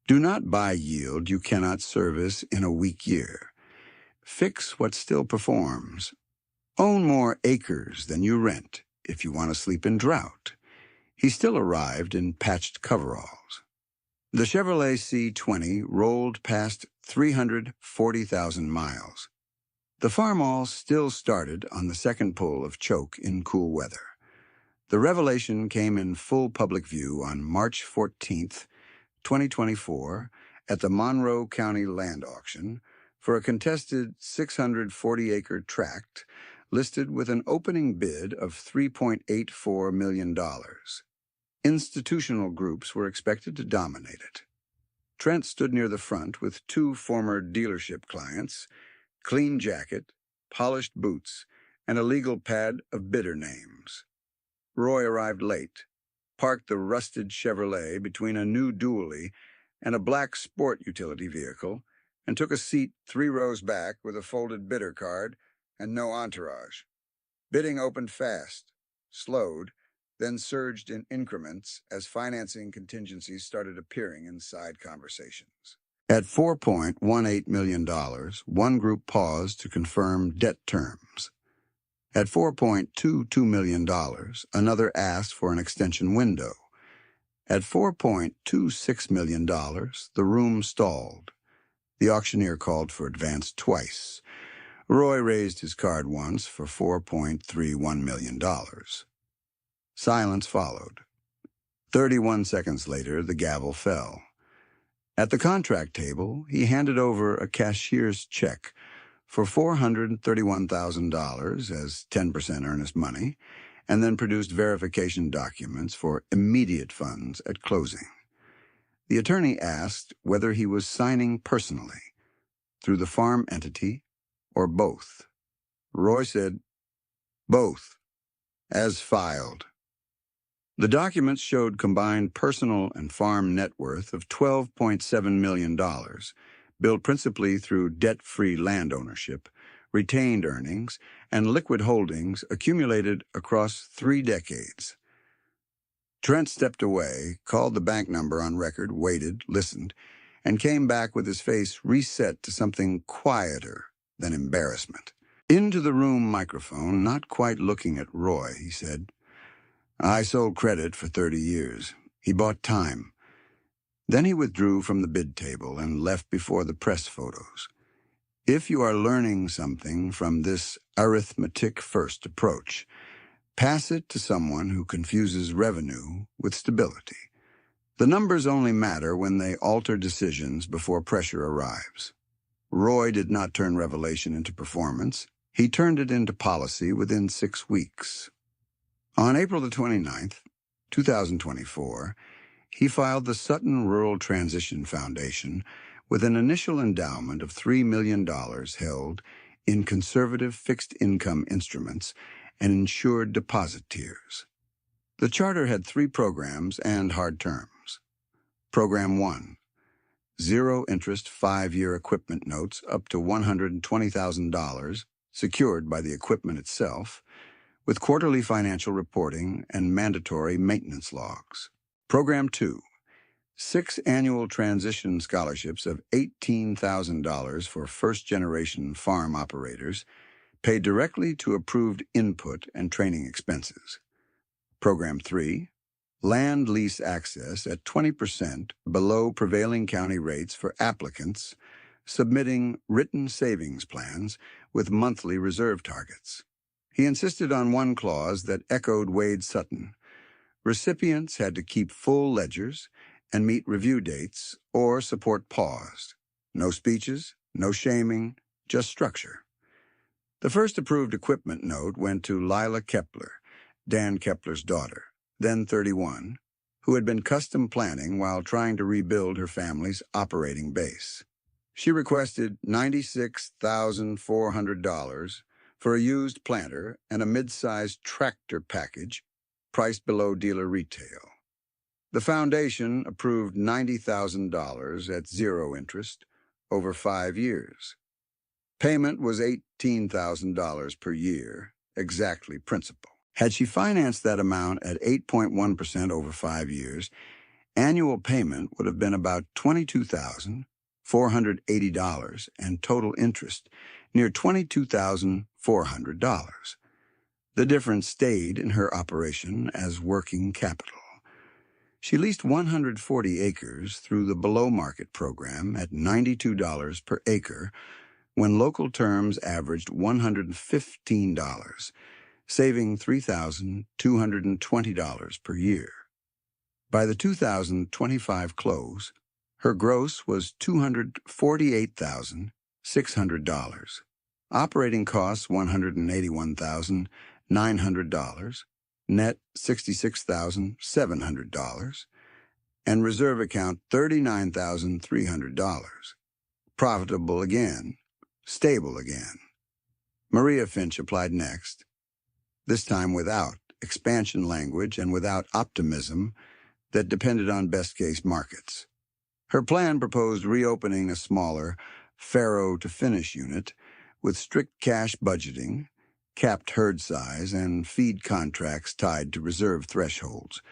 Do not buy yield you cannot service in a weak year. Fix what still performs. Own more acres than you rent if you want to sleep in drought. He still arrived in patched coveralls. The Chevrolet C20 rolled past 340,000 miles. The Farmall still started on the second pull of choke in cool weather. The revelation came in full public view on March 14th, 2024, at the Monroe County Land Auction for a contested 640-acre tract listed with an opening bid of $3.84 million. Institutional groups were expected to dominate it. Trent stood near the front with 2 former dealership clients, clean jacket, polished boots, and a legal pad of bidder names. Roy arrived late, parked the rusted Chevrolet between a new dually and a black sport utility vehicle, and took a seat 3 rows back with a folded bidder card and no entourage. Bidding opened fast, slowed, then surged in increments as financing contingencies started appearing in side conversations. At $4.18 million, one group paused to confirm debt terms. At $4.22 million, another asked for an extension window. At $4.26 million, the room stalled. The auctioneer called for advance twice. Roy raised his card once for $4.31 million. Silence followed. 31 seconds later, the gavel fell. At the contract table, he handed over a cashier's check for $431,000 as 10% earnest money, and then produced verification documents for immediate funds at closing. The attorney asked whether he was signing personally, through the farm entity, or both. Roy said, "Both, as filed." The documents showed combined personal and farm net worth of $12.7 million, built principally through debt-free land ownership, retained earnings, and liquid holdings accumulated across 3 decades. Trent stepped away, called the bank number on record, waited, listened, and came back with his face reset to something quieter than embarrassment. Into the room microphone, not quite looking at Roy, he said, "I sold credit for 30 years. He bought time." Then he withdrew from the bid table and left before the press photos. If you are learning something from this arithmetic-first approach, pass it to someone who confuses revenue with stability. The numbers only matter when they alter decisions before pressure arrives. Roy did not turn revelation into performance. He turned it into policy within 6 weeks. On April the 29th, 2024, he filed the Sutton Rural Transition Foundation with an initial endowment of $3 million held in conservative fixed-income instruments and insured deposit tiers. The charter had 3 programs and hard terms. Program 1, zero-interest 5-year equipment notes up to $120,000 secured by the equipment itself, with quarterly financial reporting and mandatory maintenance logs. Program 2, 6 annual transition scholarships of $18,000 for first-generation farm operators, paid directly to approved input and training expenses. Program 3, land lease access at 20% below prevailing county rates for applicants submitting written savings plans with monthly reserve targets. He insisted on one clause that echoed Wade Sutton. Recipients had to keep full ledgers and meet review dates or support paused. No speeches, no shaming, just structure. The first approved equipment note went to Lila Kepler, Dan Kepler's daughter, then 31, who had been custom planning while trying to rebuild her family's operating base. She requested $96,400 for a used planter and a mid-sized tractor package priced below dealer retail. The foundation approved $90,000 at zero interest over 5 years. Payment was $18,000 per year, exactly principal. Had she financed that amount at 8.1% over 5 years, annual payment would have been about $22,480 and total interest near $22,400. The difference stayed in her operation as working capital. She leased 140 acres through the below-market program at $92 per acre when local terms averaged $115, saving $3,220 per year. By the 2025 close, her gross was $248,600, operating costs $181,900, net $66,700, and reserve account $39,300. Profitable again, stable again. Maria Finch applied next, this time without expansion language and without optimism that depended on best-case markets. Her plan proposed reopening a smaller farrow-to-finish unit with strict cash budgeting, capped herd size, and feed contracts tied to reserve thresholds.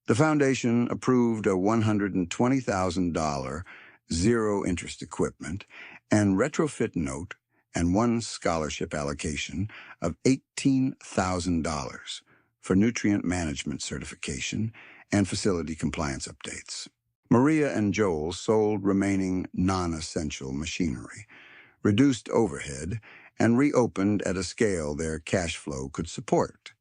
The foundation approved a $120,000 zero-interest equipment and retrofit note and one scholarship allocation of $18,000 for nutrient management certification and facility compliance updates. Maria and Joel sold remaining non-essential machinery, reduced overhead, and reopened at a scale their cash flow could support.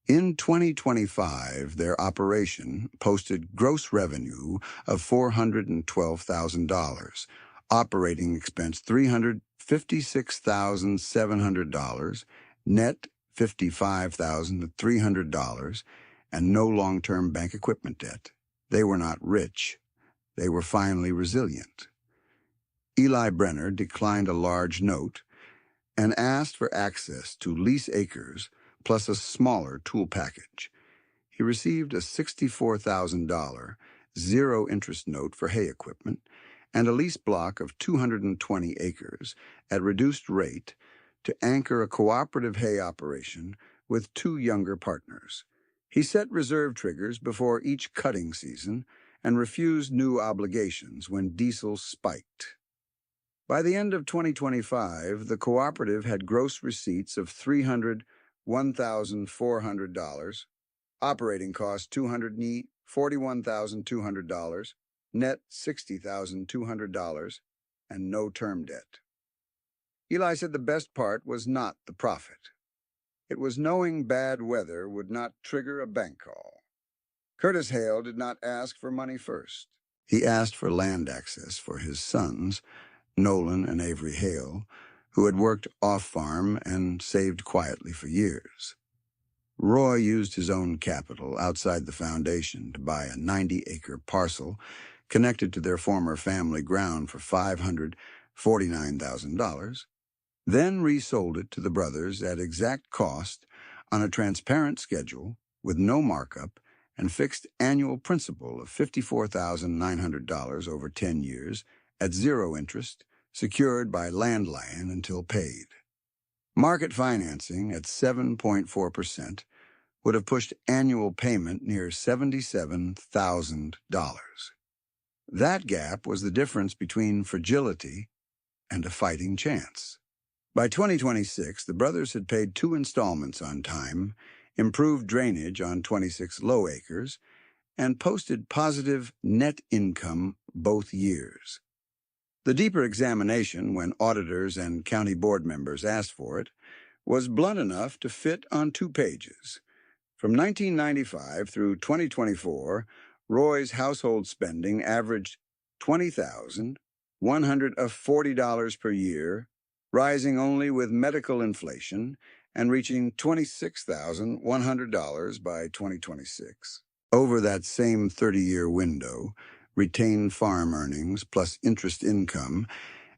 In 2025, their operation posted gross revenue of $412,000, operating expense $356,700, net $55,300, and no long-term bank equipment debt. They were not rich. They were finally resilient. Eli Brenner declined a large note and asked for access to lease acres plus a smaller tool package. He received a $64,000 zero-interest note for hay equipment and a lease block of 220 acres at reduced rate to anchor a cooperative hay operation with 2 younger partners. He set reserve triggers before each cutting season and refused new obligations when diesel spiked. By the end of 2025, the cooperative had gross receipts of $301,400, operating costs $241,200, net $60,200, and no term debt. Eli said the best part was not the profit. It was knowing bad weather would not trigger a bank call. Curtis Hale did not ask for money first. He asked for land access for his sons, Nolan and Avery Hale, who had worked off-farm and saved quietly for years. Roy used his own capital outside the foundation to buy a 90-acre parcel connected to their former family ground for $549,000, then resold it to the brothers at exact cost on a transparent schedule with no markup and fixed annual principal of $54,900 over 10 years at zero interest, secured by land until paid. Market financing at 7.4% would have pushed annual payment near $77,000. That gap was the difference between fragility and a fighting chance. By 2026, the brothers had paid 2 installments on time, improved drainage on 26 low acres, and posted positive net income both years. The deeper examination, when auditors and county board members asked for it, was blunt enough to fit on 2 pages. From 1995 through 2024, Roy's household spending averaged $20,140 per year, rising only with medical inflation and reaching $26,100 by 2026. Over that same 30-year window, retained farm earnings plus interest income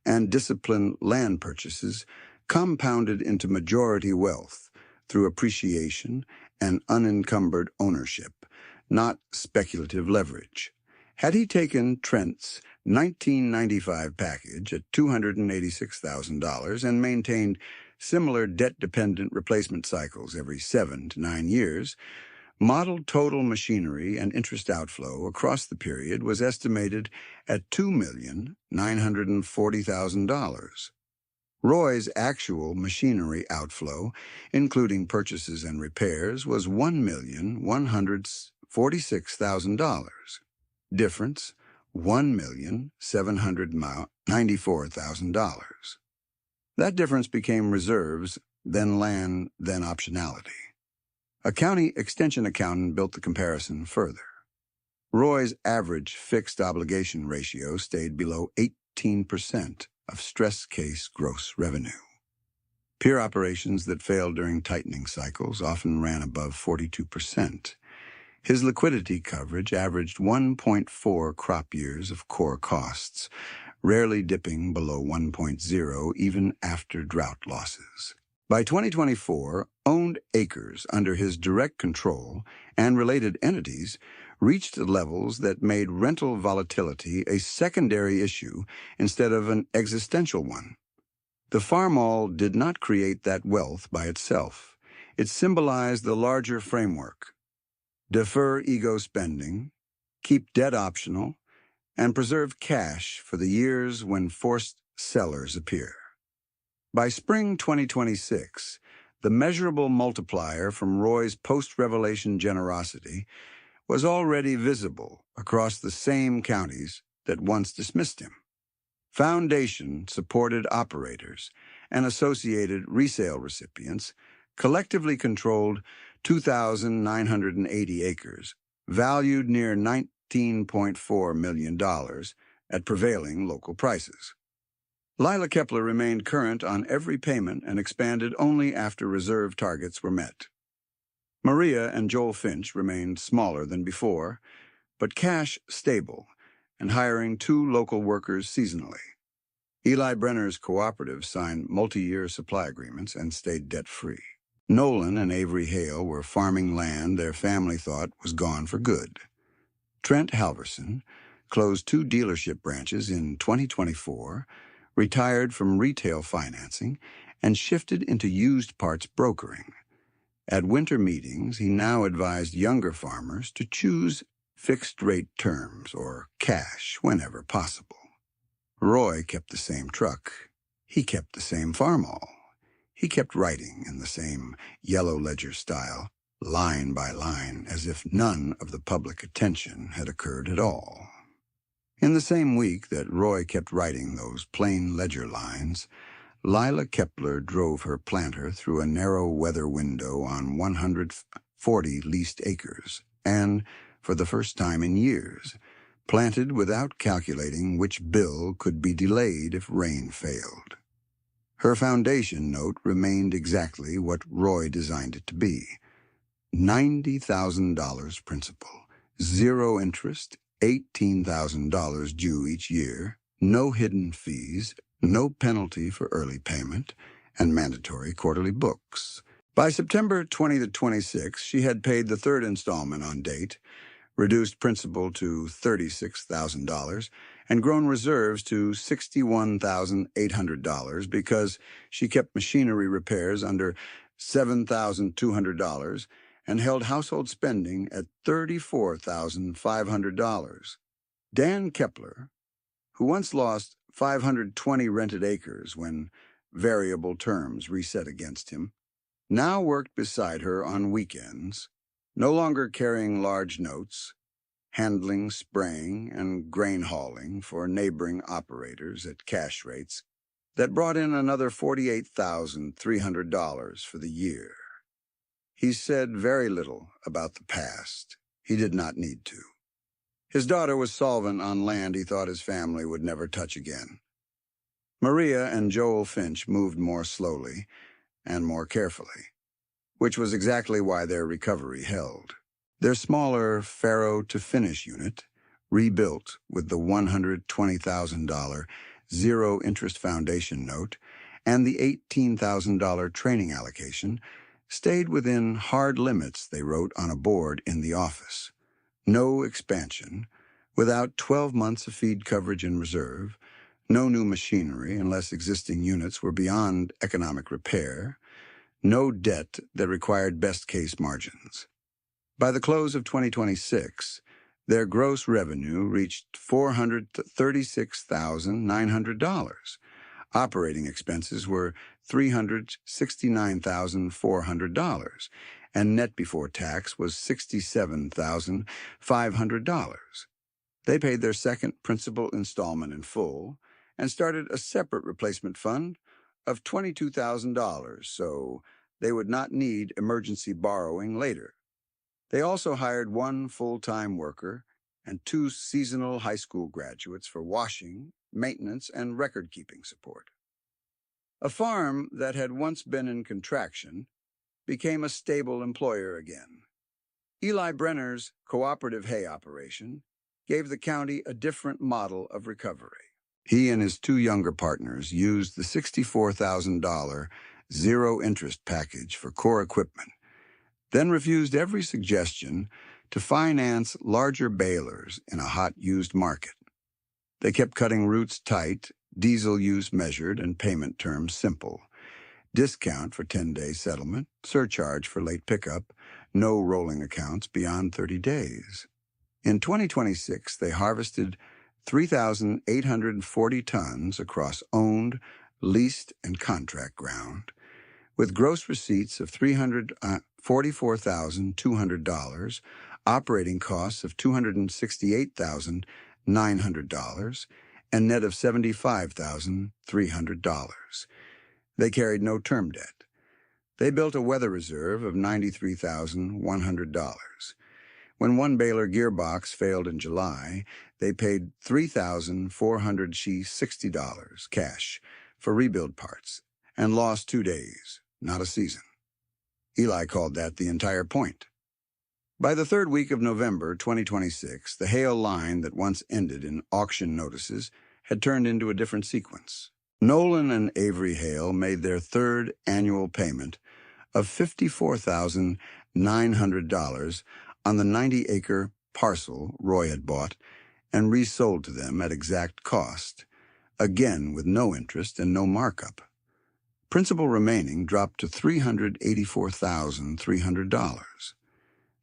and disciplined land purchases compounded into majority wealth through appreciation and unencumbered ownership, not speculative leverage. Had he taken Trent's 1995 package at $286,000 and maintained similar debt-dependent replacement cycles every 7 to 9 years, modeled total machinery and interest outflow across the period was estimated at $2,940,000. Roy's actual machinery outflow, including purchases and repairs, was $1,146,000. Difference, $1,794,000. That difference became reserves, then land, then optionality. A county extension accountant built the comparison further. Roy's average fixed obligation ratio stayed below 18% of stress case gross revenue. Pier operations that failed during tightening cycles often ran above 42%. His liquidity coverage averaged 1.4 crop years of core costs, rarely dipping below 1.0 even after drought losses. By 2024, owned acres under his direct control and related entities reached levels that made rental volatility a secondary issue instead of an existential one. The Farmall did not create that wealth by itself. It symbolized the larger framework. Defer ego spending, keep debt optional, and preserve cash for the years when forced sellers appear. By spring 2026, the measurable multiplier from Roy's post-revelation generosity was already visible across the same counties that once dismissed him. Foundation-supported operators and associated resale recipients collectively controlled 2,980 acres, valued near $19.4 million at prevailing local prices. Lila Kepler remained current on every payment and expanded only after reserve targets were met. Maria and Joel Finch remained smaller than before, but cash stable and hiring 2 local workers seasonally. Eli Brenner's cooperative signed multi-year supply agreements and stayed debt-free. Nolan and Avery Hale were farming land their family thought was gone for good. Trent Halverson closed 2 dealership branches in 2024, retired from retail financing, and shifted into used parts brokering. At winter meetings, he now advised younger farmers to choose fixed-rate terms or cash whenever possible. Roy kept the same truck. He kept the same Farmall. He kept writing in the same yellow ledger style, line by line, as if none of the public attention had occurred at all. In the same week that Roy kept writing those plain ledger lines, Lila Kepler drove her planter through a narrow weather window on 140 leased acres and, for the first time in years, planted without calculating which bill could be delayed if rain failed. Her foundation note remained exactly what Roy designed it to be: $90,000 principal, zero interest, $18,000 due each year, no hidden fees, no penalty for early payment, and mandatory quarterly books. By September 2026, she had paid the third installment on date, reduced principal to $36,000, and grown reserves to $61,800 because she kept machinery repairs under $7,200 and held household spending at $34,500. Dan Kepler, who once lost 520 rented acres when variable terms reset against him, now worked beside her on weekends, no longer carrying large notes, handling, spraying, and grain hauling for neighboring operators at cash rates that brought in another $48,300 for the year. He said very little about the past. He did not need to. His daughter was solvent on land he thought his family would never touch again. Maria and Joel Finch moved more slowly and more carefully, which was exactly why their recovery held. Their smaller Faro-to-Finish unit, rebuilt with the $120,000 zero-interest foundation note and the $18,000 training allocation, stayed within hard limits they wrote on a board in the office. No expansion, without 12 months of feed coverage in reserve, no new machinery unless existing units were beyond economic repair, no debt that required best-case margins. By the close of 2026, their gross revenue reached $436,900. Operating expenses were $369,400, and net before tax was $67,500. They paid their second principal installment in full and started a separate replacement fund of $22,000 so they would not need emergency borrowing later. They also hired one full-time worker and two seasonal high school graduates for washing, maintenance, and record-keeping support. A farm that had once been in contraction became a stable employer again. Eli Brenner's cooperative hay operation gave the county a different model of recovery. He and his two younger partners used the $64,000 zero-interest package for core equipment, then refused every suggestion to finance larger balers in a hot used market. They kept cutting routes tight, diesel use measured, and payment terms simple. Discount for 10-day settlement, surcharge for late pickup, no rolling accounts beyond 30 days. In 2026, they harvested 3,840 tons across owned, leased, and contract ground, with gross receipts of $344,200, operating costs of $268,900, and net of $75,300. They carried no term debt. They built a weather reserve of $93,100. When one baler gearbox failed in July, they paid $3,460 cash for rebuild parts and lost 2 days, not a season. Eli called that the entire point. By the third week of November 2026, the Hale line that once ended in auction notices had turned into a different sequence. Nolan and Avery Hale made their third annual payment of $54,900 on the 90-acre parcel Roy had bought and resold to them at exact cost, again with no interest and no markup. Principal remaining dropped to $384,300.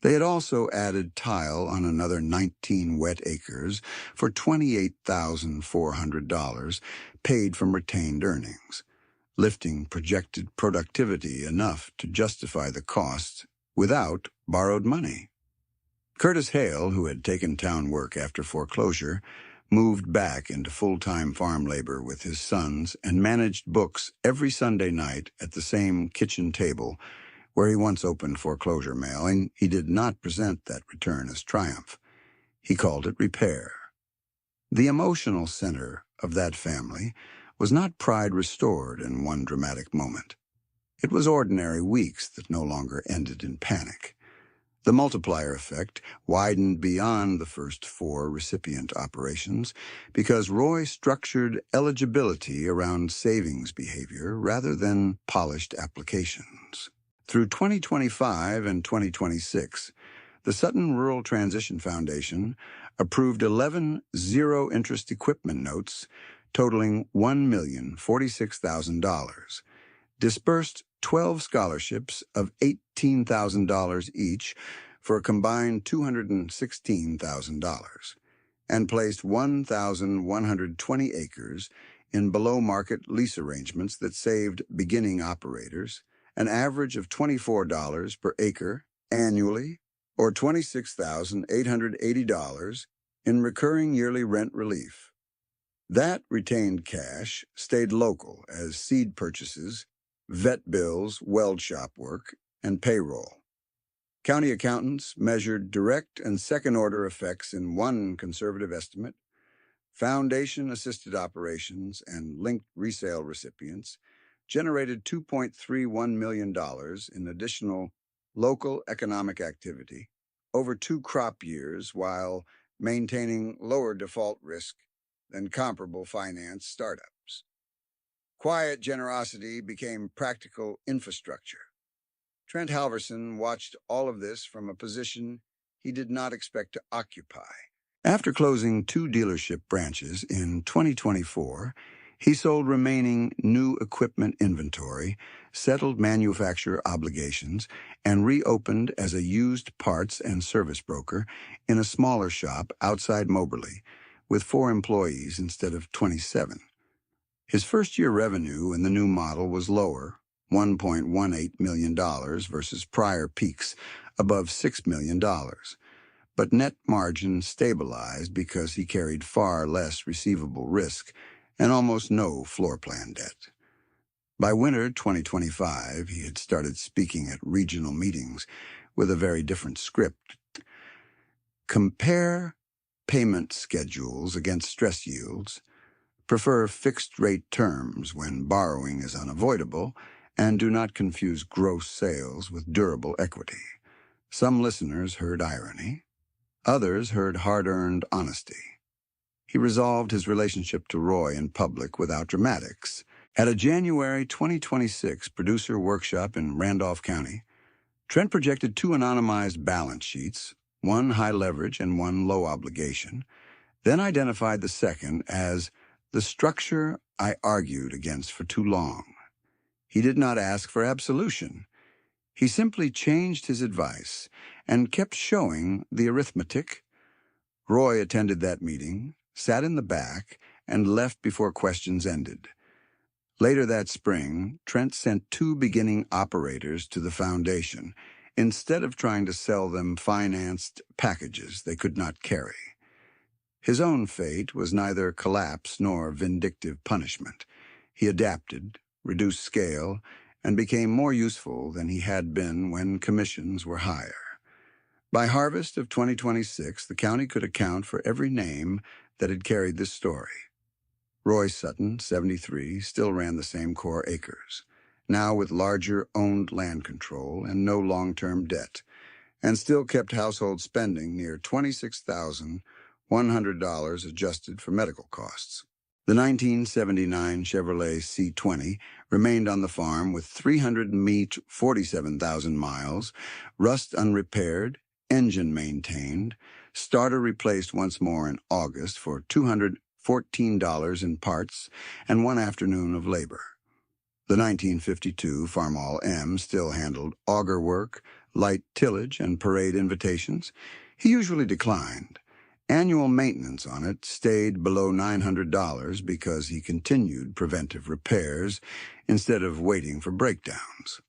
They had also added tile on another 19 wet acres for $28,400 paid from retained earnings, lifting projected productivity enough to justify the cost without borrowed money. Curtis Hale, who had taken town work after foreclosure, moved back into full-time farm labor with his sons, and managed books every Sunday night at the same kitchen table where he once opened foreclosure mail, and he did not present that return as triumph. He called it repair. The emotional center of that family was not pride restored in one dramatic moment. It was ordinary weeks that no longer ended in panic. The multiplier effect widened beyond the first 4 recipient operations because Roy structured eligibility around savings behavior rather than polished applications. Through 2025 and 2026, the Sutton Rural Transition Foundation approved 11 zero-interest equipment notes totaling $1,046,000, dispersed 12 scholarships of $18,000 each for a combined $216,000, and placed 1,120 acres in below-market lease arrangements that saved beginning operators an average of $24 per acre annually, or $26,880 in recurring yearly rent relief. That retained cash stayed local as seed purchases, vet bills, weld shop work, and payroll. County accountants measured direct and second-order effects in one conservative estimate. Foundation-assisted operations and linked resale recipients generated $2.31 million in additional local economic activity over 2 crop years while maintaining lower default risk than comparable finance startups. Quiet generosity became practical infrastructure. Trent Halverson watched all of this from a position he did not expect to occupy. After closing 2 dealership branches in 2024, he sold remaining new equipment inventory, settled manufacturer obligations, and reopened as a used parts and service broker in a smaller shop outside Moberly, with 4 employees instead of 27. His first-year revenue in the new model was lower, $1.18 million versus prior peaks above $6 million. But net margin stabilized because he carried far less receivable risk and almost no floor plan debt. By winter 2025, he had started speaking at regional meetings with a very different script. Compare payment schedules against stress yields, prefer fixed-rate terms when borrowing is unavoidable, and do not confuse gross sales with durable equity. Some listeners heard irony. Others heard hard-earned honesty. He resolved his relationship to Roy in public without dramatics. At a January 2026 producer workshop in Randolph County, Trent projected 2 anonymized balance sheets, one high leverage and one low obligation, then identified the second as the structure I argued against for too long. He did not ask for absolution. He simply changed his advice and kept showing the arithmetic. Roy attended that meeting, sat in the back, and left before questions ended. Later that spring, Trent sent 2 beginning operators to the foundation instead of trying to sell them financed packages they could not carry. His own fate was neither collapse nor vindictive punishment. He adapted, reduced scale, and became more useful than he had been when commissions were higher. By harvest of 2026, the county could account for every name that had carried this story. Roy Sutton, 73, still ran the same core acres, now with larger owned land control and no long-term debt, and still kept household spending near $26,100 adjusted for medical costs. The 1979 Chevrolet C20 remained on the farm with 347,000 miles, rust unrepaired, engine maintained, starter replaced once more in August for $214 in parts and 1 afternoon of labor. The 1952 Farmall M still handled auger work, light tillage, and parade invitations. He usually declined. Annual maintenance on it stayed below $900 because he continued preventive repairs instead of waiting for breakdowns.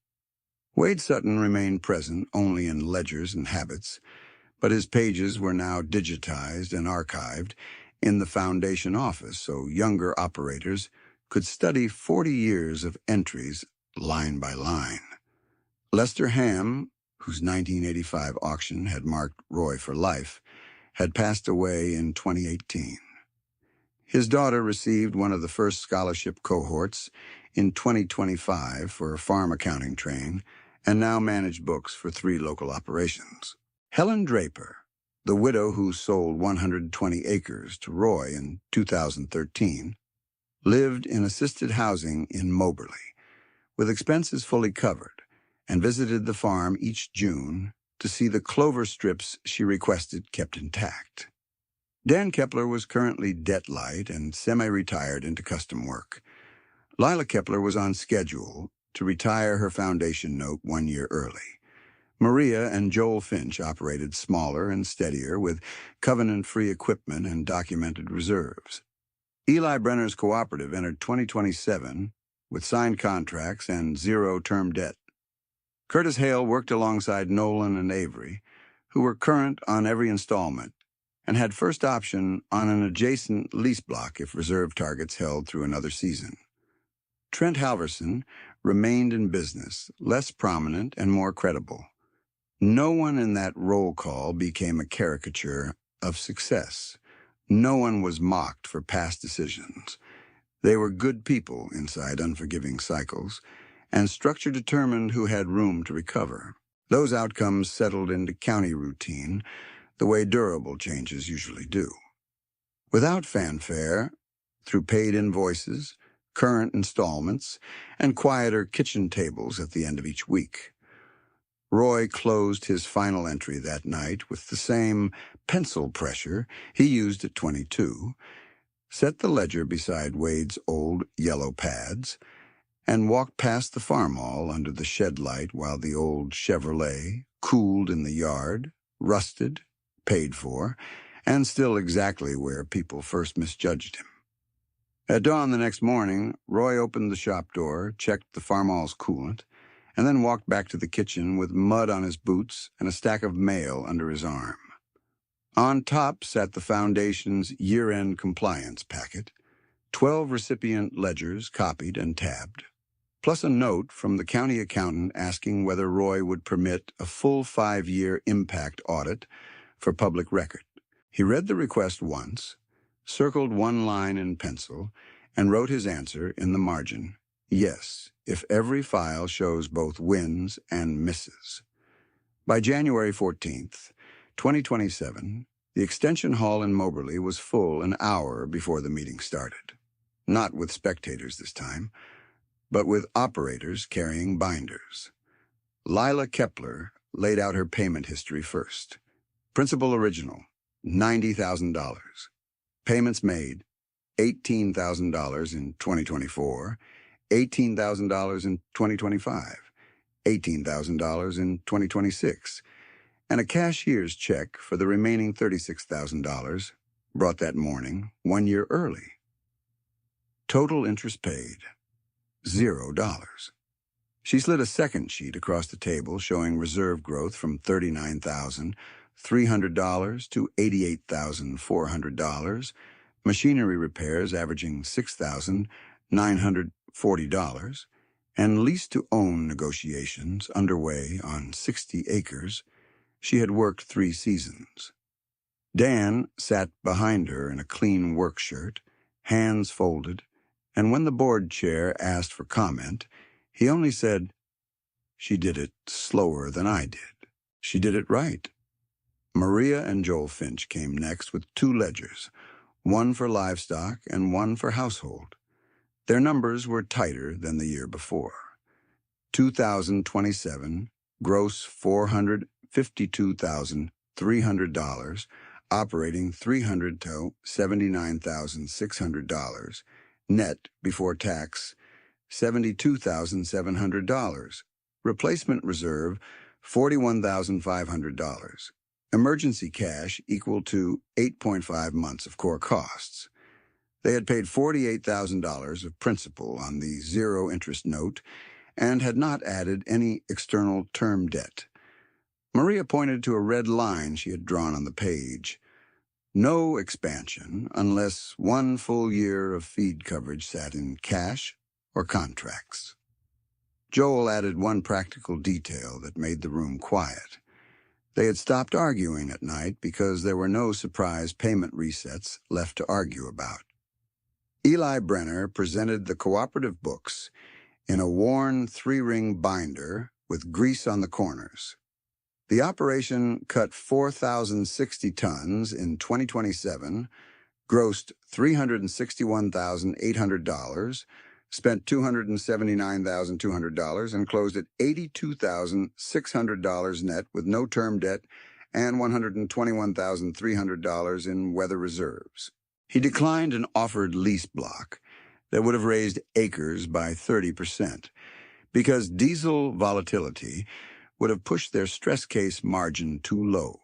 Wade Sutton remained present only in ledgers and habits, but his pages were now digitized and archived, in the foundation office so younger operators could study 40 years of entries line by line. Lester Ham, whose 1985 auction had marked Roy for life, had passed away in 2018. His daughter received one of the first scholarship cohorts in 2025 for a farm accounting train and now managed books for 3 local operations. Helen Draper, the widow who sold 120 acres to Roy in 2013, lived in assisted housing in Moberly, with expenses fully covered, and visited the farm each June to see the clover strips she requested kept intact. Dan Kepler was currently debt-light and semi-retired into custom work. Lila Kepler was on schedule to retire her foundation note 1 year early. Maria and Joel Finch operated smaller and steadier with covenant-free equipment and documented reserves. Eli Brenner's cooperative entered 2027 with signed contracts and 0 term debt. Curtis Hale worked alongside Nolan and Avery, who were current on every installment and had first option on an adjacent lease block if reserve targets held through another season. Trent Halverson remained in business, less prominent and more credible. No one in that roll call became a caricature of success. No one was mocked for past decisions. They were good people inside unforgiving cycles, and structure determined who had room to recover. Those outcomes settled into county routine, the way durable changes usually do. Without fanfare, through paid invoices, current installments, and quieter kitchen tables at the end of each week. Roy closed his final entry that night with the same pencil pressure he used at 22, set the ledger beside Wade's old yellow pads, and walked past the Farmall under the shed light while the old Chevrolet cooled in the yard, rusted, paid for, and still exactly where people first misjudged him. At dawn the next morning, Roy opened the shop door, checked the Farmall's coolant, and then walked back to the kitchen with mud on his boots and a stack of mail under his arm. On top sat the foundation's year-end compliance packet, 12 recipient ledgers copied and tabbed, plus a note from the county accountant asking whether Roy would permit a full 5-year impact audit for public record. He read the request once, circled one line in pencil, and wrote his answer in the margin, yes, if every file shows both wins and misses. By January 14th, 2027, the extension hall in Moberly was full an hour before the meeting started. Not with spectators this time, but with operators carrying binders. Lila Kepler laid out her payment history first. Principal original, $90,000. Payments made, $18,000 in 2024, $18,000 in 2025, $18,000 in 2026, and a cashier's check for the remaining $36,000 brought that morning, 1 year early. Total interest paid, $0. She slid a second sheet across the table showing reserve growth from $39,300 to $88,400, machinery repairs averaging $6,940, and lease-to-own negotiations underway on 60 acres. She had worked 3 seasons. Dan sat behind her in a clean work shirt, hands folded, and when the board chair asked for comment, he only said, "She did it slower than I did. She did it right." Maria and Joel Finch came next with 2 ledgers, one for livestock and one for household. Their numbers were tighter than the year before. 2027, gross $452,300, operating $300 to $79,600, net before tax $72,700, replacement reserve $41,500, emergency cash equal to 8.5 months of core costs. They had paid $48,000 of principal on the zero-interest note and had not added any external term debt. Maria pointed to a red line she had drawn on the page. No expansion unless one full year of feed coverage sat in cash or contracts. Joel added one practical detail that made the room quiet. They had stopped arguing at night because there were no surprise payment resets left to argue about. Eli Brenner presented the cooperative books in a worn three-ring binder with grease on the corners. The operation cut 4,060 tons in 2027, grossed $361,800, spent $279,200, and closed at $82,600 net with no term debt and $121,300 in weather reserves. He declined an offered lease block that would have raised acres by 30%, because diesel volatility would have pushed their stress case margin too low.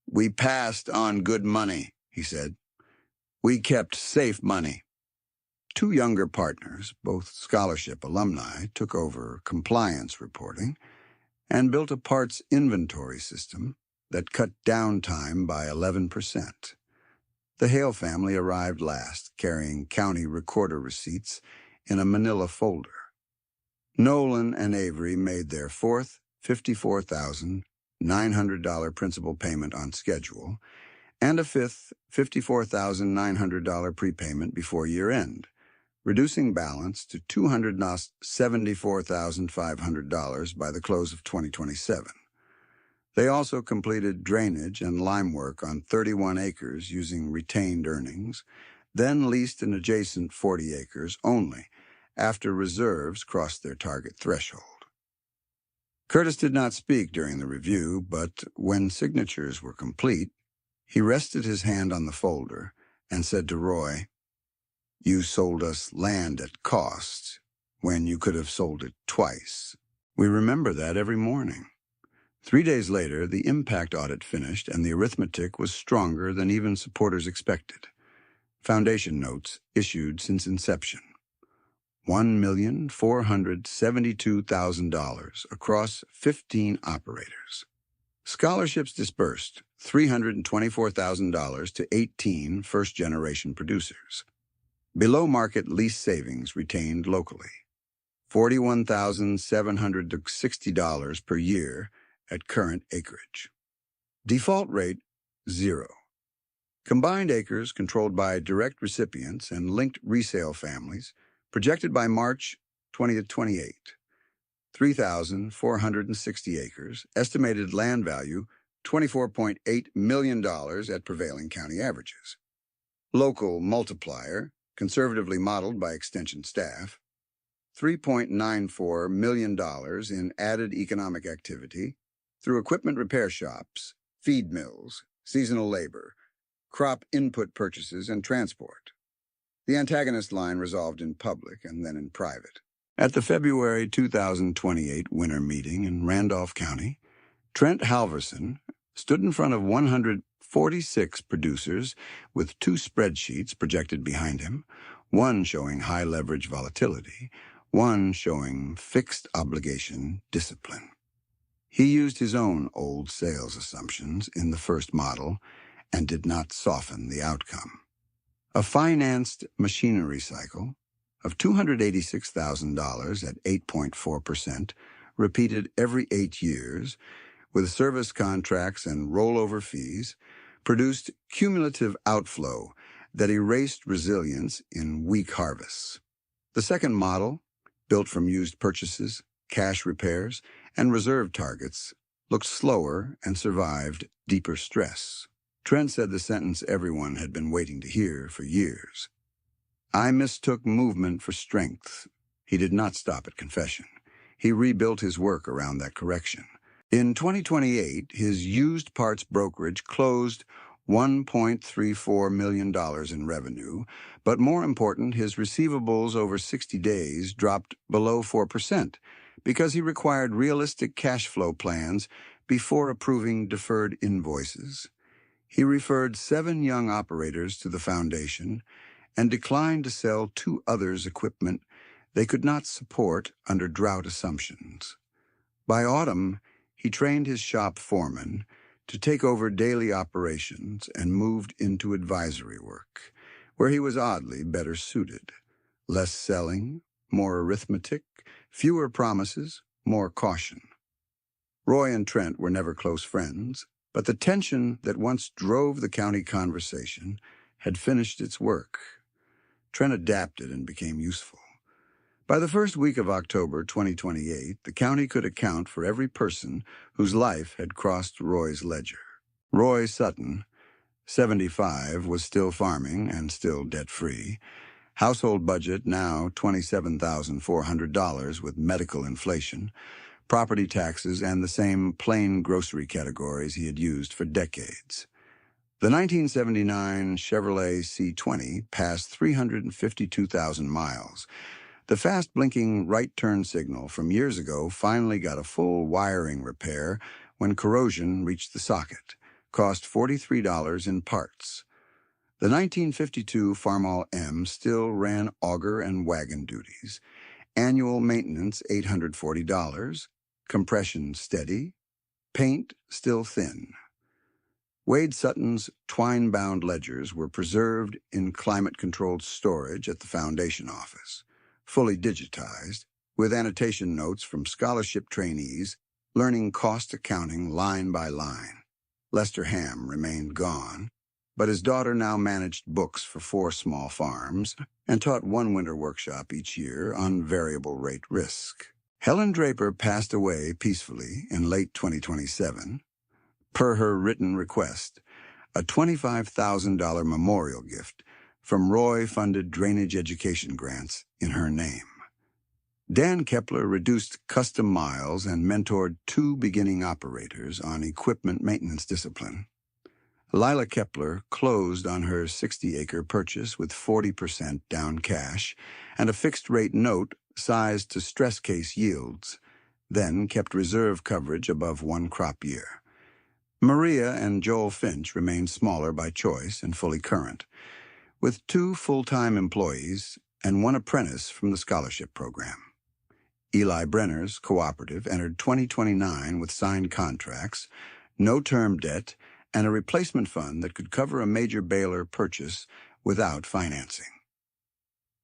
"We passed on good money," he said. "We kept safe money." Two younger partners, both scholarship alumni, took over compliance reporting and built a parts inventory system that cut downtime by 11%. The Hale family arrived last, carrying county recorder receipts in a manila folder. Nolan and Avery made their fourth $54,900 principal payment on schedule and a fifth $54,900 prepayment before year-end, reducing balance to $274,500 by the close of 2027. They also completed drainage and lime work on 31 acres using retained earnings, then leased an adjacent 40 acres only after reserves crossed their target threshold. Curtis did not speak during the review, but when signatures were complete, he rested his hand on the folder and said to Roy, "You sold us land at cost when you could have sold it twice." We remember that every morning. 3 days later, the impact audit finished, and the arithmetic was stronger than even supporters expected. Foundation notes issued since inception. $1,472,000 across 15 operators. Scholarships disbursed $324,000 to 18 first-generation producers. Below-market lease savings retained locally. $41,760 per year at current acreage. Default rate, 0. Combined acres controlled by direct recipients and linked resale families, projected by March 2028. 3,460 acres, estimated land value, $24.8 million at prevailing county averages. Local multiplier, conservatively modeled by extension staff, $3.94 million in added economic activity through equipment repair shops, feed mills, seasonal labor, crop input purchases, and transport. The antagonist line resolved in public and then in private. At the February 2028 winter meeting in Randolph County, Trent Halverson stood in front of 146 producers with 2 spreadsheets projected behind him, one showing high leverage volatility, one showing fixed obligation discipline. He used his own old sales assumptions in the first model and did not soften the outcome. A financed machinery cycle of $286,000 at 8.4%, repeated every 8 years, with service contracts and rollover fees, produced cumulative outflow that erased resilience in weak harvests. The second model, built from used purchases, cash repairs, and reserve targets, looked slower and survived deeper stress. Trent said the sentence everyone had been waiting to hear for years. "I mistook movement for strength." He did not stop at confession. He rebuilt his work around that correction. In 2028, his used parts brokerage closed $1.34 million in revenue, but more important, his receivables over 60 days dropped below 4% because he required realistic cash flow plans before approving deferred invoices. He referred 7 young operators to the foundation and declined to sell 2 others equipment they could not support under drought assumptions. By autumn, he trained his shop foreman to take over daily operations and moved into advisory work, where he was oddly better suited. Less selling, more arithmetic, fewer promises, more caution. Roy and Trent were never close friends, but the tension that once drove the county conversation had finished its work. Trent adapted and became useful. By the first week of October 2028, the county could account for every person whose life had crossed Roy's ledger. Roy Sutton, 75, was still farming and still debt-free. Household budget now $27,400 with medical inflation, property taxes, and the same plain grocery categories he had used for decades. The 1979 Chevrolet C20 passed 352,000 miles. The fast-blinking right turn signal from years ago finally got a full wiring repair when corrosion reached the socket, cost $43 in parts. The 1952 Farmall M still ran auger and wagon duties. Annual maintenance $840, compression steady, paint still thin. Wade Sutton's twine-bound ledgers were preserved in climate-controlled storage at the foundation office, fully digitized, with annotation notes from scholarship trainees learning cost accounting line by line. Lester Ham remained gone, but his daughter now managed books for 4 small farms and taught one winter workshop each year on variable rate risk. Helen Draper passed away peacefully in late 2027, per her written request, a $25,000 memorial gift from Roy-funded drainage education grants in her name. Dan Kepler reduced custom miles and mentored 2 beginning operators on equipment maintenance discipline. Lila Kepler closed on her 60-acre purchase with 40% down cash and a fixed-rate note sized to stress case yields, then kept reserve coverage above 1 crop year. Maria and Joel Finch remained smaller by choice and fully current, with 2 full-time employees and 1 apprentice from the scholarship program. Eli Brenner's cooperative entered 2029 with signed contracts, no term debt, and a replacement fund that could cover a major baler purchase without financing.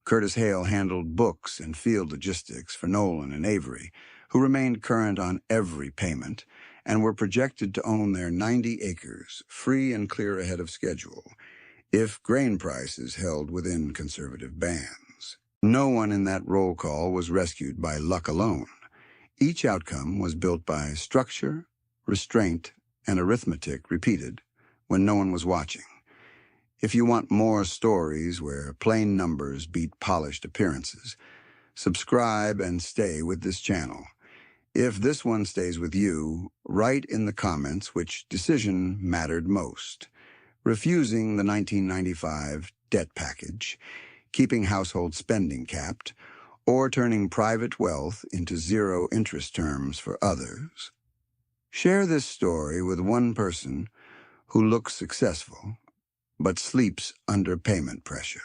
Curtis Hale handled books and field logistics for Nolan and Avery, who remained current on every payment and were projected to own their 90 acres, free and clear ahead of schedule, if grain prices held within conservative bands. No one in that roll call was rescued by luck alone. Each outcome was built by structure, restraint, and arithmetic repeated when no one was watching. If you want more stories where plain numbers beat polished appearances, subscribe and stay with this channel. If this one stays with you, write in the comments which decision mattered most: refusing the 1995 debt package, keeping household spending capped, or turning private wealth into zero interest terms for others. Share this story with one person who looks successful but sleeps under payment pressure,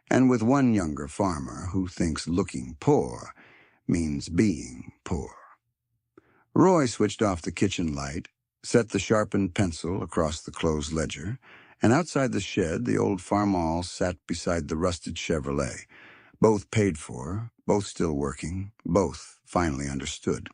and with one younger farmer who thinks looking poor means being poor. Roy switched off the kitchen light, set the sharpened pencil across the closed ledger, and outside the shed the old Farmall sat beside the rusted Chevrolet, both paid for, both still working, both finally understood.